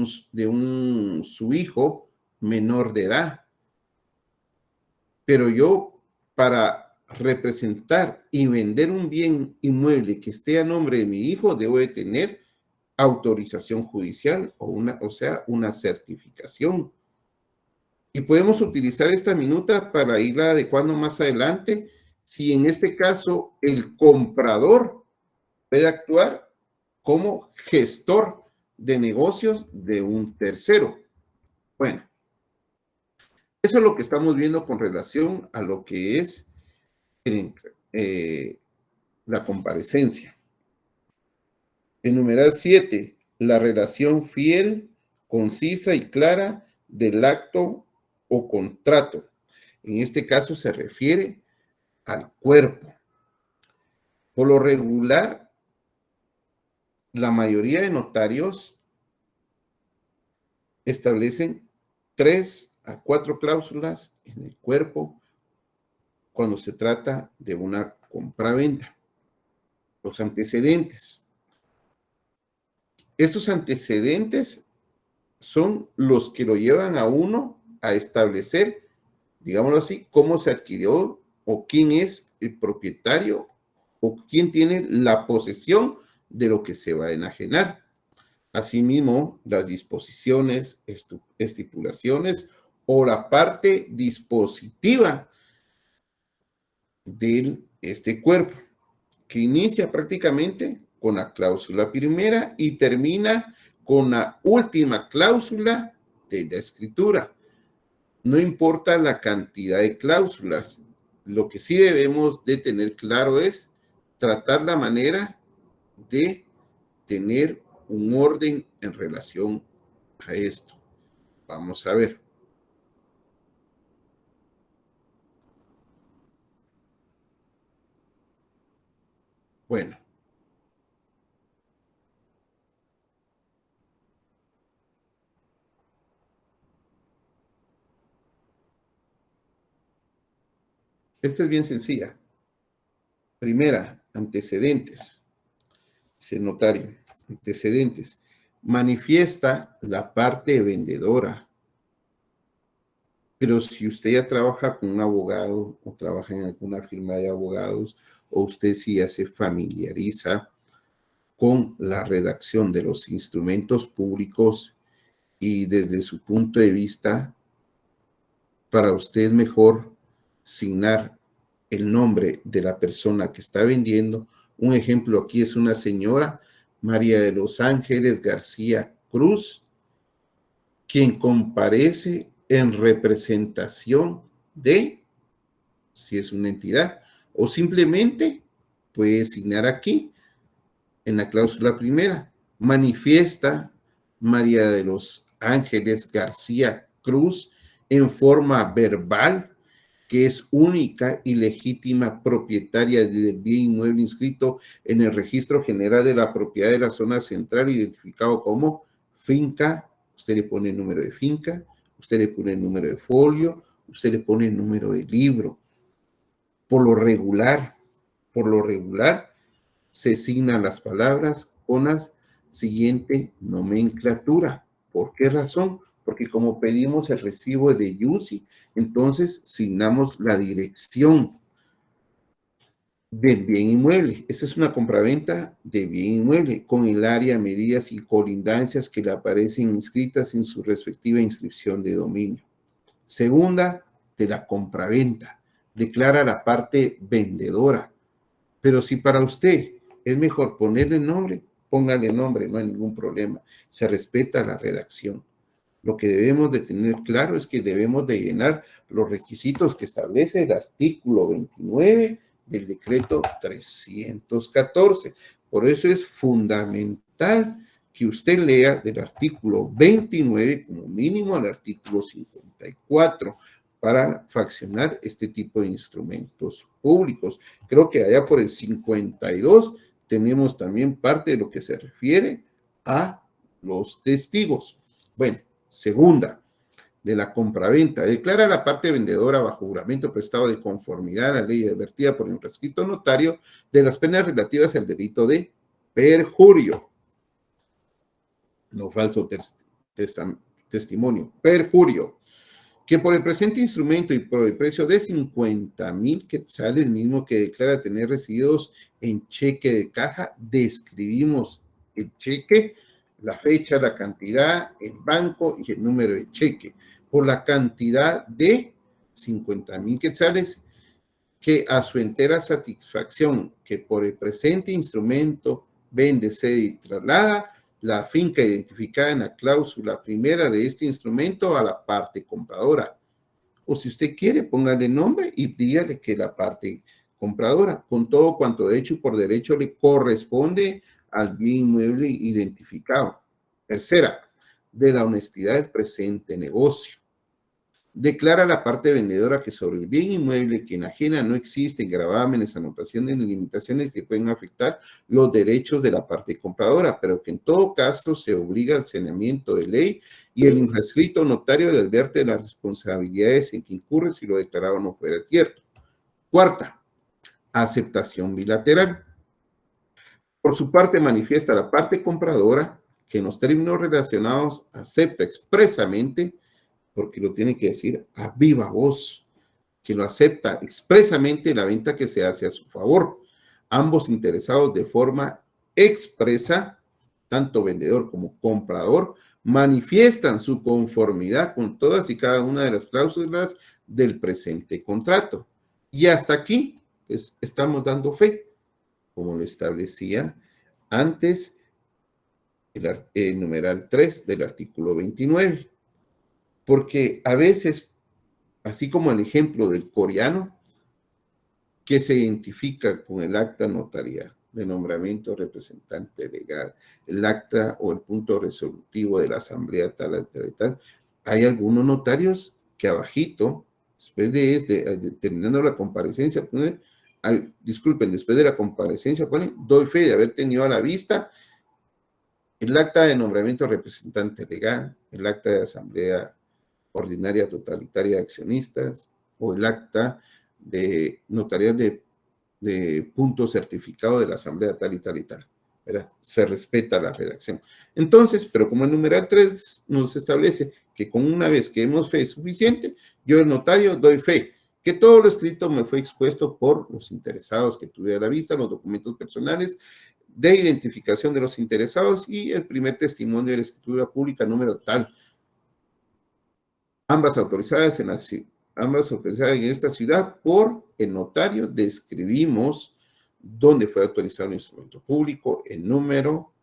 [SPEAKER 1] su hijo menor de edad, pero yo para representar y vender un bien inmueble que esté a nombre de mi hijo, debo de tener autorización judicial o sea, una certificación. Y podemos utilizar esta minuta para irla adecuando más adelante, si en este caso el comprador puede actuar como gestor de negocios de un tercero. Bueno, eso es lo que estamos viendo con relación a lo que es la comparecencia. En numeral 7, la relación fiel, concisa y clara del acto o contrato. En este caso se refiere al cuerpo. Por lo regular, la mayoría de notarios establecen 3 a 4 cláusulas en el cuerpo cuando se trata de una compra-venta. Los antecedentes. Esos antecedentes son los que lo llevan a uno a establecer, digámoslo así, cómo se adquirió o quién es el propietario o quién tiene la posesión de lo que se va a enajenar. Asimismo, las disposiciones, estipulaciones o la parte dispositiva de este cuerpo, que inicia prácticamente con la cláusula primera y termina con la última cláusula de la escritura. No importa la cantidad de cláusulas, lo que sí debemos de tener claro es tratar la manera de tener un orden en relación a esto. Vamos a ver. Bueno. Esta es bien sencilla. Primera, antecedentes. Dice el notario, antecedentes. Manifiesta la parte vendedora. Pero si usted ya trabaja con un abogado o trabaja en alguna firma de abogados o usted sí ya se familiariza con la redacción de los instrumentos públicos y desde su punto de vista, para usted es mejor signar el nombre de la persona que está vendiendo. Un ejemplo aquí es una señora, María de los Ángeles García Cruz, quien comparece en representación de, si es una entidad, o simplemente puede signar aquí, en la cláusula primera, manifiesta María de los Ángeles García Cruz en forma verbal que es única y legítima propietaria del bien inmueble inscrito en el Registro General de la Propiedad de la Zona Central, identificado como finca. Usted le pone el número de finca, usted le pone el número de folio, usted le pone el número de libro. Por lo regular, se asignan las palabras con la siguiente nomenclatura. ¿Por qué razón? Porque como pedimos el recibo de UCI, entonces asignamos la dirección del bien inmueble. Esta es una compraventa de bien inmueble con el área, medidas y colindancias que le aparecen inscritas en su respectiva inscripción de dominio. Segunda, de la compraventa. Declara la parte vendedora. Pero si para usted es mejor ponerle nombre, póngale nombre, no hay ningún problema. Se respeta la redacción. Lo que debemos de tener claro es que debemos de llenar los requisitos que establece el artículo 29 del decreto 314. Por eso es fundamental que usted lea del artículo 29 como mínimo al artículo 54 para fraccionar este tipo de instrumentos públicos. Creo que allá por el 52 tenemos también parte de lo que se refiere a los testigos. Bueno, segunda, de la compraventa. Declara la parte vendedora bajo juramento prestado de conformidad a la ley advertida por el prescrito notario de las penas relativas al delito de perjurio. No falso testimonio, perjurio. Que por el presente instrumento y por el precio de 50,000 quetzales, mismo que declara tener recibidos en cheque de caja, describimos el cheque, la fecha, la cantidad, el banco y el número de cheque, por la cantidad de 50,000 quetzales, que a su entera satisfacción, que por el presente instrumento vende, cede y traslada, la finca identificada en la cláusula primera de este instrumento a la parte compradora. O si usted quiere, póngale nombre y dígale que la parte compradora, con todo cuanto de hecho y por derecho le corresponde al bien inmueble identificado. Tercera, de la honestidad del presente negocio. Declara la parte vendedora que sobre el bien inmueble que enajena no existen gravámenes, anotaciones ni limitaciones que pueden afectar los derechos de la parte compradora, pero que en todo caso se obliga al saneamiento de ley y el inscrito notario de advierte de las responsabilidades en que incurre si lo declarado no fuera cierto. Cuarta, aceptación bilateral. Por su parte manifiesta la parte compradora que en los términos relacionados acepta expresamente, porque lo tiene que decir a viva voz, que lo acepta expresamente la venta que se hace a su favor. Ambos interesados de forma expresa, tanto vendedor como comprador, manifiestan su conformidad con todas y cada una de las cláusulas del presente contrato. Y hasta aquí, pues, estamos dando fe, como lo establecía antes el numeral 3 del artículo 29. Porque a veces, así como el ejemplo del coreano, que se identifica con el acta notarial de nombramiento representante legal, el acta o el punto resolutivo de la asamblea tal, hay algunos notarios que abajito, después de terminando la comparecencia, después de la comparecencia ponen, doy fe de haber tenido a la vista el acta de nombramiento representante legal, el acta de asamblea ordinaria totalitaria de accionistas o el acta de notarial de punto certificado de la asamblea tal y tal y tal. ¿Verdad? Se respeta la redacción. Entonces, pero como el numeral 3 nos establece que con una vez que hemos fe suficiente, yo el notario doy fe que todo lo escrito me fue expuesto por los interesados que tuve a la vista, los documentos personales de identificación de los interesados y el primer testimonio de la escritura pública número tal, ambas autorizadas en esta ciudad por el notario. Describimos dónde fue autorizado el instrumento público, el número,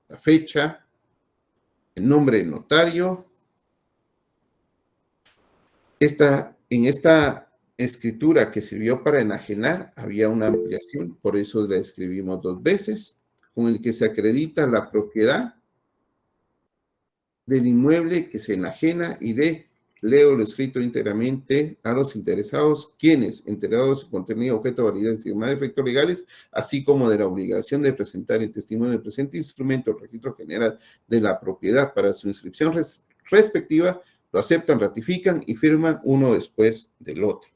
[SPEAKER 1] la fecha, el nombre del notario. En esta escritura que sirvió para enajenar había una ampliación, por eso la escribimos 2 veces, con el que se acredita la propiedad del inmueble que se enajena y leo lo escrito íntegramente a los interesados, quienes, enterados de su contenido, objeto, validez y demás efectos legales, así como de la obligación de presentar el testimonio del presente instrumento al registro general de la propiedad para su inscripción respectiva, lo aceptan, ratifican y firman uno después del otro.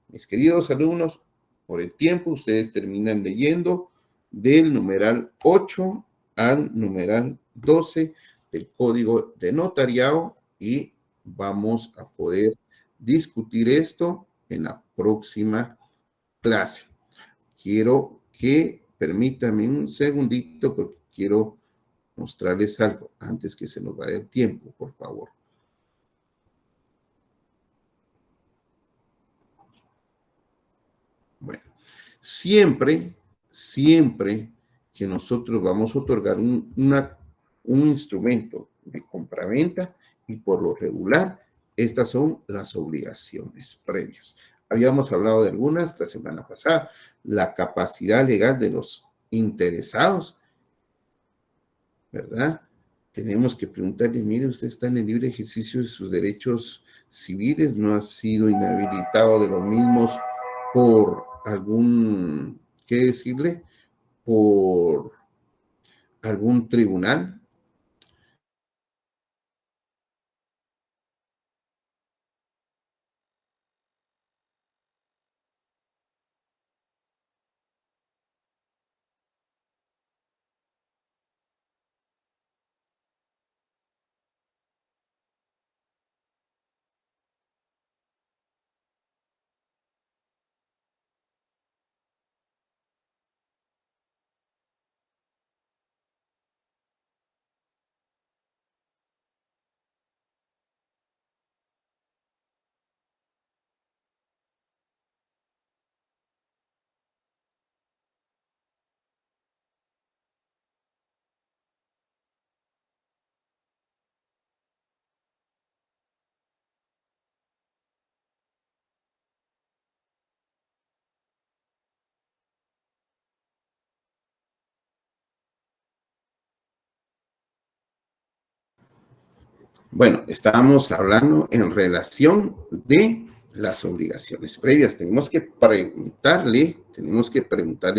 [SPEAKER 1] Mis queridos alumnos, por el tiempo, ustedes terminan leyendo del numeral 8 al numeral 12 del Código de Notariado y vamos a poder discutir esto en la próxima clase. Quiero que permítanme un segundito porque quiero mostrarles algo antes que se nos vaya el tiempo, por favor. Bueno, siempre que nosotros vamos a otorgar un instrumento de compraventa y por lo regular, estas son las obligaciones previas. Habíamos hablado de algunas la semana pasada, la capacidad legal de los interesados, ¿verdad? Tenemos que preguntarle, mire, usted está en el libre ejercicio de sus derechos civiles, no ha sido inhabilitado de los mismos por algún, ¿qué decirle? Por algún tribunal. Bueno, estábamos hablando en relación de las obligaciones previas. Tenemos que preguntarle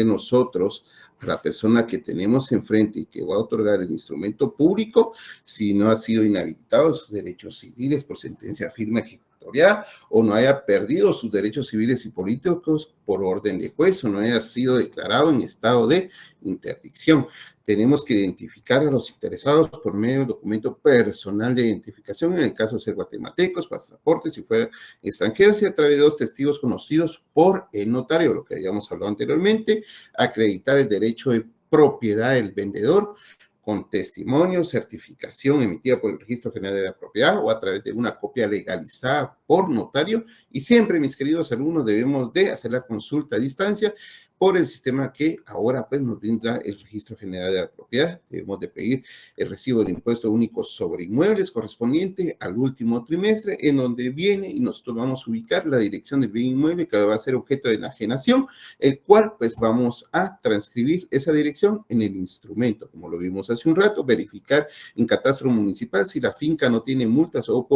[SPEAKER 1] nosotros a la persona que tenemos enfrente y que va a otorgar el instrumento público si no ha sido inhabilitado sus derechos civiles por sentencia firme ejecutorial o no haya perdido sus derechos civiles y políticos por orden de juez o no haya sido declarado en estado de interdicción. Tenemos que identificar a los interesados por medio del documento personal de identificación, en el caso de ser guatemaltecos, pasaportes, si fueran extranjeros, y a través de 2 testigos conocidos por el notario, lo que habíamos hablado anteriormente, acreditar el derecho de propiedad del vendedor con testimonio, certificación emitida por el Registro General de la Propiedad o a través de una copia legalizada por notario. Y siempre, mis queridos alumnos, debemos de hacer la consulta a distancia por el sistema que ahora pues nos brinda el Registro General de la Propiedad. Debemos de pedir el recibo del impuesto único sobre inmuebles correspondiente al último trimestre, en donde viene y nosotros vamos a ubicar la dirección del bien inmueble que va a ser objeto de enajenación, el cual pues vamos a transcribir esa dirección en el instrumento, como lo vimos hace un rato, verificar en catastro municipal si la finca no tiene multas o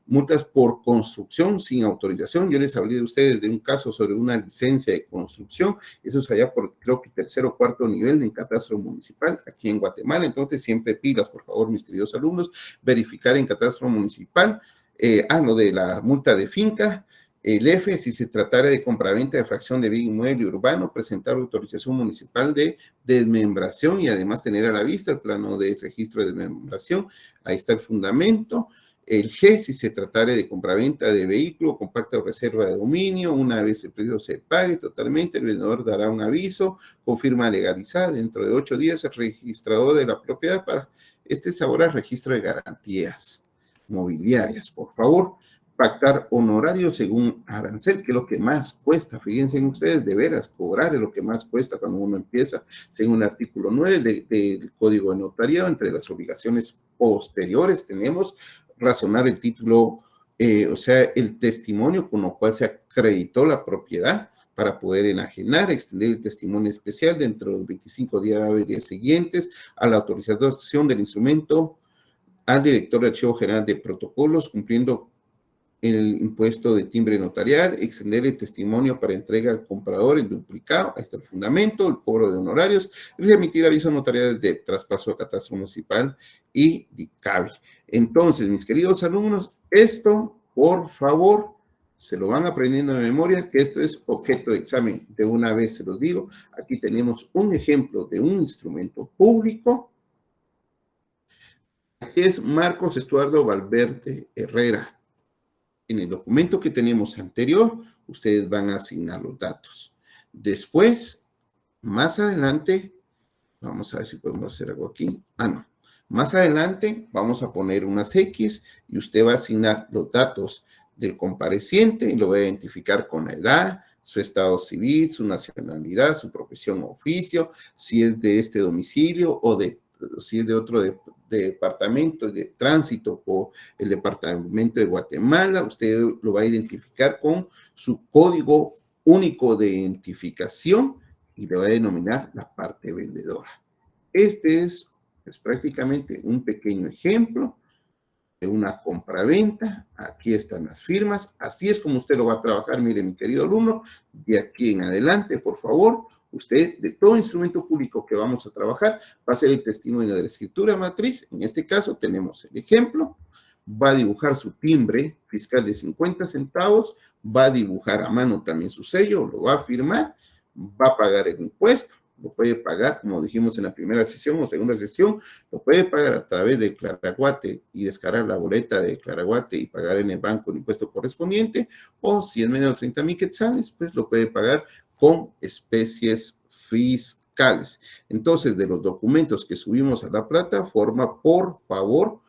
[SPEAKER 1] multas por construcción sin autorización. Yo les hablé de ustedes de un caso sobre una licencia de construcción, eso es allá por creo que 3.º o 4.º nivel en catastro municipal aquí en Guatemala. Entonces siempre pilas, por favor, mis queridos alumnos, verificar en catastro municipal lo de la multa de finca. El F, si se tratara de compraventa de fracción de bien inmueble urbano, presentar autorización municipal de desmembración y además tener a la vista el plano de registro de desmembración. Ahí está el fundamento. El G, si se tratara de compraventa de vehículo con pacto de reserva de dominio, una vez el precio se pague totalmente, el vendedor dará un aviso con firma legalizada. Dentro de 8 días, el registrador de la propiedad para es ahora el registro de garantías mobiliarias. Por favor, pactar honorario según arancel, que es lo que más cuesta. Fíjense en ustedes, de veras, cobrar es lo que más cuesta cuando uno empieza, según el artículo 9 del Código de Notariado. Entre las obligaciones posteriores tenemos razonar el título, o sea, el testimonio con lo cual se acreditó la propiedad para poder enajenar, extender el testimonio especial dentro de los 25 días hábiles siguientes a la autorización del instrumento al director del Archivo General de Protocolos, cumpliendo el impuesto de timbre notarial, extender el testimonio para entrega al comprador en duplicado, ahí está el fundamento, el cobro de honorarios, y emitir avisos notariales de traspaso a catastro municipal y DICABI. Entonces, mis queridos alumnos, esto, por favor, se lo van aprendiendo de memoria, que esto es objeto de examen. De una vez se los digo, aquí tenemos un ejemplo de un instrumento público. Aquí es Marcos Estuardo Valverde Herrera. En el documento que tenemos anterior, ustedes van a asignar los datos. Después, más adelante, vamos a ver si podemos hacer algo aquí. No. Más adelante vamos a poner unas X y usted va a asignar los datos del compareciente y lo va a identificar con la edad, su estado civil, su nacionalidad, su profesión o oficio, si es de este domicilio o si es de otro departamento de tránsito por el departamento de Guatemala. Usted lo va a identificar con su código único de identificación y le va a denominar la parte vendedora. Este es prácticamente un pequeño ejemplo de una compraventa. Aquí están las firmas. Así es como usted lo va a trabajar. Mire, mi querido alumno, de aquí en adelante, por favor, usted, de todo instrumento público que vamos a trabajar, va a ser el testimonio de la escritura matriz. En este caso tenemos el ejemplo. Va a dibujar su timbre fiscal de 50 centavos, va a dibujar a mano también su sello, lo va a firmar, va a pagar el impuesto. Lo puede pagar, como dijimos en la primera sesión o segunda sesión, lo puede pagar a través de Claraguate y descargar la boleta de Claraguate y pagar en el banco el impuesto correspondiente, o si es menos de 30,000 quetzales, pues lo puede pagar con especies fiscales. Entonces, de los documentos que subimos a la plataforma, por favor,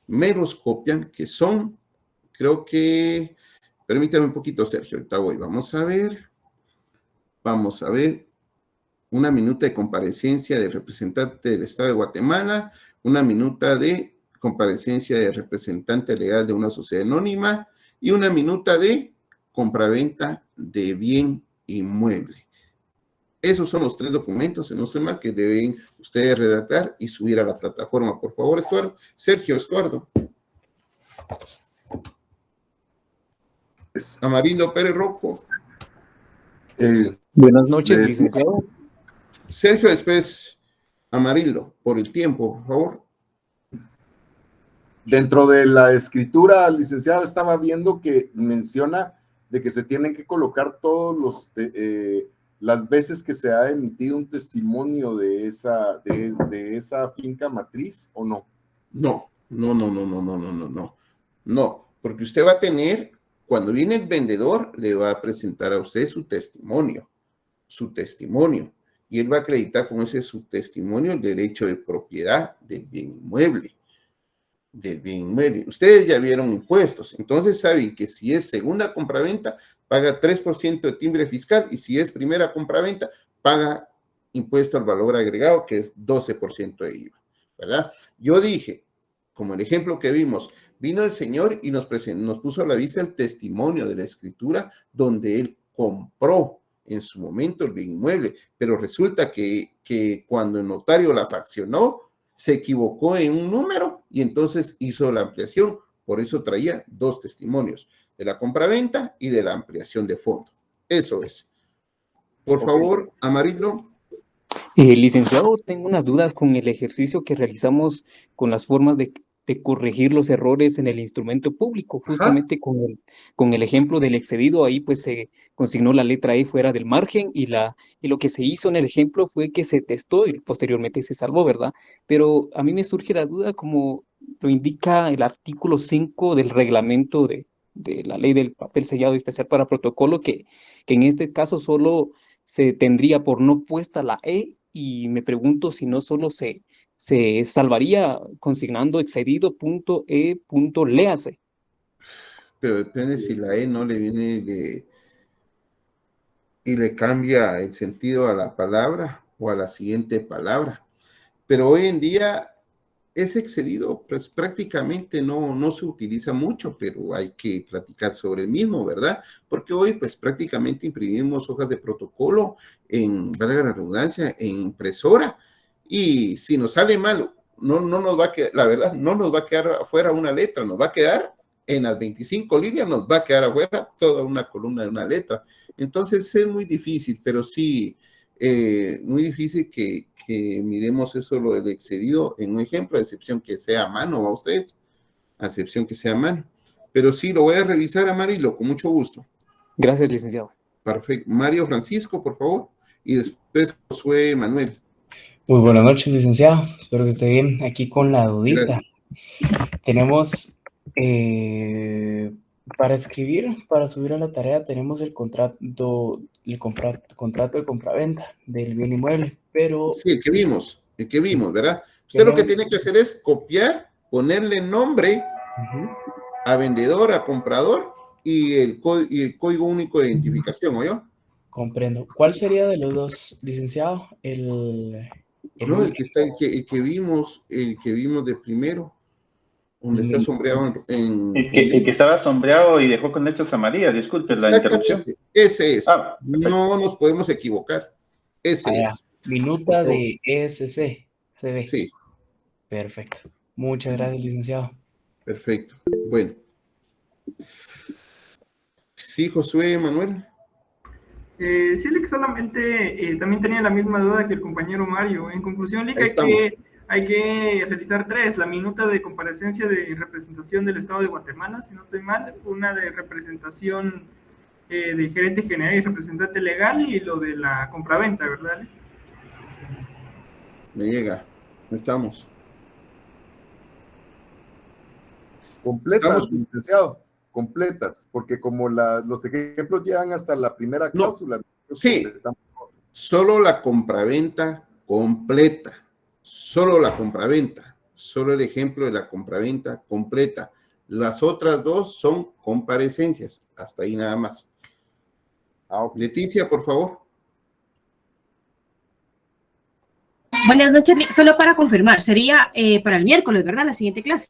[SPEAKER 1] me los copian, que son, creo que, permítame un poquito, Sergio, ahorita voy, vamos a ver, una minuta de comparecencia del representante del Estado de Guatemala, una minuta de comparecencia del representante legal de una sociedad anónima y una minuta de compraventa de bien inmueble. Esos son los 3 documentos, si no estoy mal, que deben ustedes redactar y subir a la plataforma. Por favor, Estuardo. Sergio, Estuardo. Amarillo Pérez Rocco.
[SPEAKER 11] Buenas noches, licenciado.
[SPEAKER 1] Sergio, después Amarillo, por el tiempo, por favor.
[SPEAKER 12] Dentro de la escritura, licenciado, estaba viendo que menciona de que se tienen que colocar todos los las veces que se ha emitido un testimonio de esa finca matriz, ¿o no?
[SPEAKER 1] No, porque usted va a tener, cuando viene el vendedor, le va a presentar a usted su testimonio, y él va a acreditar con ese su testimonio el derecho de propiedad del bien inmueble. Ustedes ya vieron impuestos, entonces saben que si es segunda compraventa, paga 3% de timbre fiscal, y si es primera compraventa, paga impuesto al valor agregado, que es 12% de IVA, ¿verdad? Yo dije, como el ejemplo que vimos, vino el señor y nos puso a la vista el testimonio de la escritura donde él compró en su momento el bien inmueble, pero resulta que cuando el notario la fraccionó, se equivocó en un número y entonces hizo la ampliación. Por eso traía 2 testimonios, de la compraventa y de la ampliación de fondo. Eso es. Por favor, Amarillo.
[SPEAKER 11] Licenciado, tengo unas dudas con el ejercicio que realizamos con las formas de corregir los errores en el instrumento público, justamente con el ejemplo del excedido. Ahí pues se consignó la letra E fuera del margen y lo que se hizo en el ejemplo fue que se testó y posteriormente se salvó, ¿verdad? Pero a mí me surge la duda, como lo indica el artículo 5 del reglamento de la ley del papel sellado especial para protocolo, que en este caso solo se tendría por no puesta la E, y me pregunto si no solo se salvaría consignando excedido.e.léase.
[SPEAKER 1] Pero depende si la E no le viene y le cambia el sentido a la palabra o a la siguiente palabra. Pero hoy en día ese excedido pues prácticamente no se utiliza mucho, pero hay que platicar sobre el mismo, ¿verdad? Porque hoy pues prácticamente imprimimos hojas de protocolo valga la redundancia, en impresora, y si nos sale mal, no nos va a quedar, la verdad, no nos va a quedar afuera una letra, nos va a quedar en las 25 líneas, nos va a quedar afuera toda una columna de una letra. Entonces es muy difícil, pero sí, muy difícil que miremos eso, lo del excedido, en un ejemplo, a excepción que sea a mano, a ustedes, a excepción que sea a mano. Pero sí, lo voy a revisar, Amarillo, con mucho gusto.
[SPEAKER 11] Gracias, licenciado.
[SPEAKER 1] Perfecto. Mario Francisco, por favor, y después Josué Manuel.
[SPEAKER 13] Muy buenas noches, licenciado. Espero que esté bien. Aquí con la dudita.
[SPEAKER 1] Gracias.
[SPEAKER 13] Tenemos, para escribir, para subir a la tarea, tenemos el contrato de compraventa del bien inmueble, pero...
[SPEAKER 1] Sí, el que vimos, ¿verdad? Usted lo que tiene que hacer es copiar, ponerle nombre a vendedor, a comprador y el código único de identificación, ¿oyó?
[SPEAKER 13] Comprendo. ¿Cuál sería de los dos, licenciado? El
[SPEAKER 1] que vimos de primero, donde está sombreado
[SPEAKER 14] el que estaba sombreado y dejó con letras amarillas, disculpe la interrupción.
[SPEAKER 1] Ese es. No nos podemos equivocar. Ese es.
[SPEAKER 13] Minuta de ESC, se ve.
[SPEAKER 1] Sí.
[SPEAKER 13] Perfecto. Muchas gracias, licenciado.
[SPEAKER 1] Perfecto. Bueno. Sí, Josué Manuel.
[SPEAKER 15] Sí, Lick, solamente también tenía la misma duda que el compañero Mario. En conclusión, Lick, hay que realizar 3: la minuta de comparecencia de representación del Estado de Guatemala, si no estoy mal, una de representación de gerente general y representante legal, y lo de la compraventa, ¿verdad?
[SPEAKER 1] Me llega. Estamos.
[SPEAKER 12] Completas, licenciado. Completas, porque como los ejemplos llegan hasta la primera cláusula.
[SPEAKER 1] Sí, solo la compraventa completa, solo la compraventa, solo el ejemplo de la compraventa completa. Las otras 2 son comparecencias, hasta ahí nada más. Okay. Leticia, por favor.
[SPEAKER 16] Buenas noches, solo para confirmar, sería para el miércoles, ¿verdad? La siguiente clase.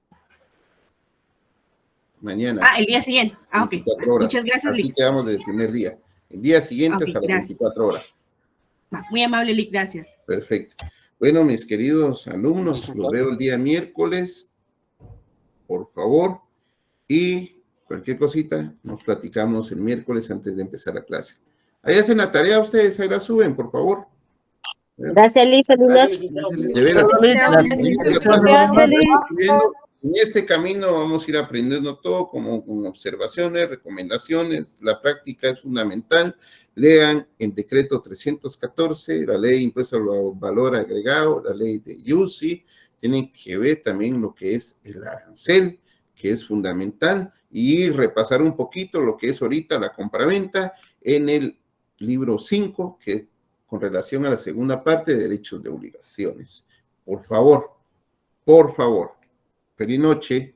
[SPEAKER 1] Mañana.
[SPEAKER 16] El día siguiente. Ok. Muchas gracias,
[SPEAKER 1] Así quedamos desde el primer día. El día siguiente hasta las 24 horas.
[SPEAKER 16] Muy amable, Lick, gracias.
[SPEAKER 1] Perfecto. Bueno, mis queridos alumnos, los veo el día miércoles, por favor, y cualquier cosita nos platicamos el miércoles antes de empezar la clase. Ahí hacen la tarea ustedes, ahí la suben, por favor.
[SPEAKER 4] Gracias, Liz. Feliz noche.
[SPEAKER 1] De veras. En este camino vamos a ir aprendiendo todo, como con observaciones, recomendaciones. La práctica es fundamental. Lean el decreto 314, la ley de impuesto al valor agregado, la ley de UCI. Tienen que ver también lo que es el arancel, que es fundamental, y repasar un poquito lo que es ahorita la compraventa en el libro 5, que con relación a la segunda parte de derechos de obligaciones. Por favor, por favor. Feliz noche.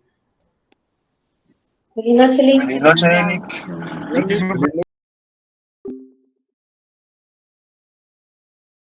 [SPEAKER 9] Feliz noche, Lick.
[SPEAKER 12] Feliz noche, Nick.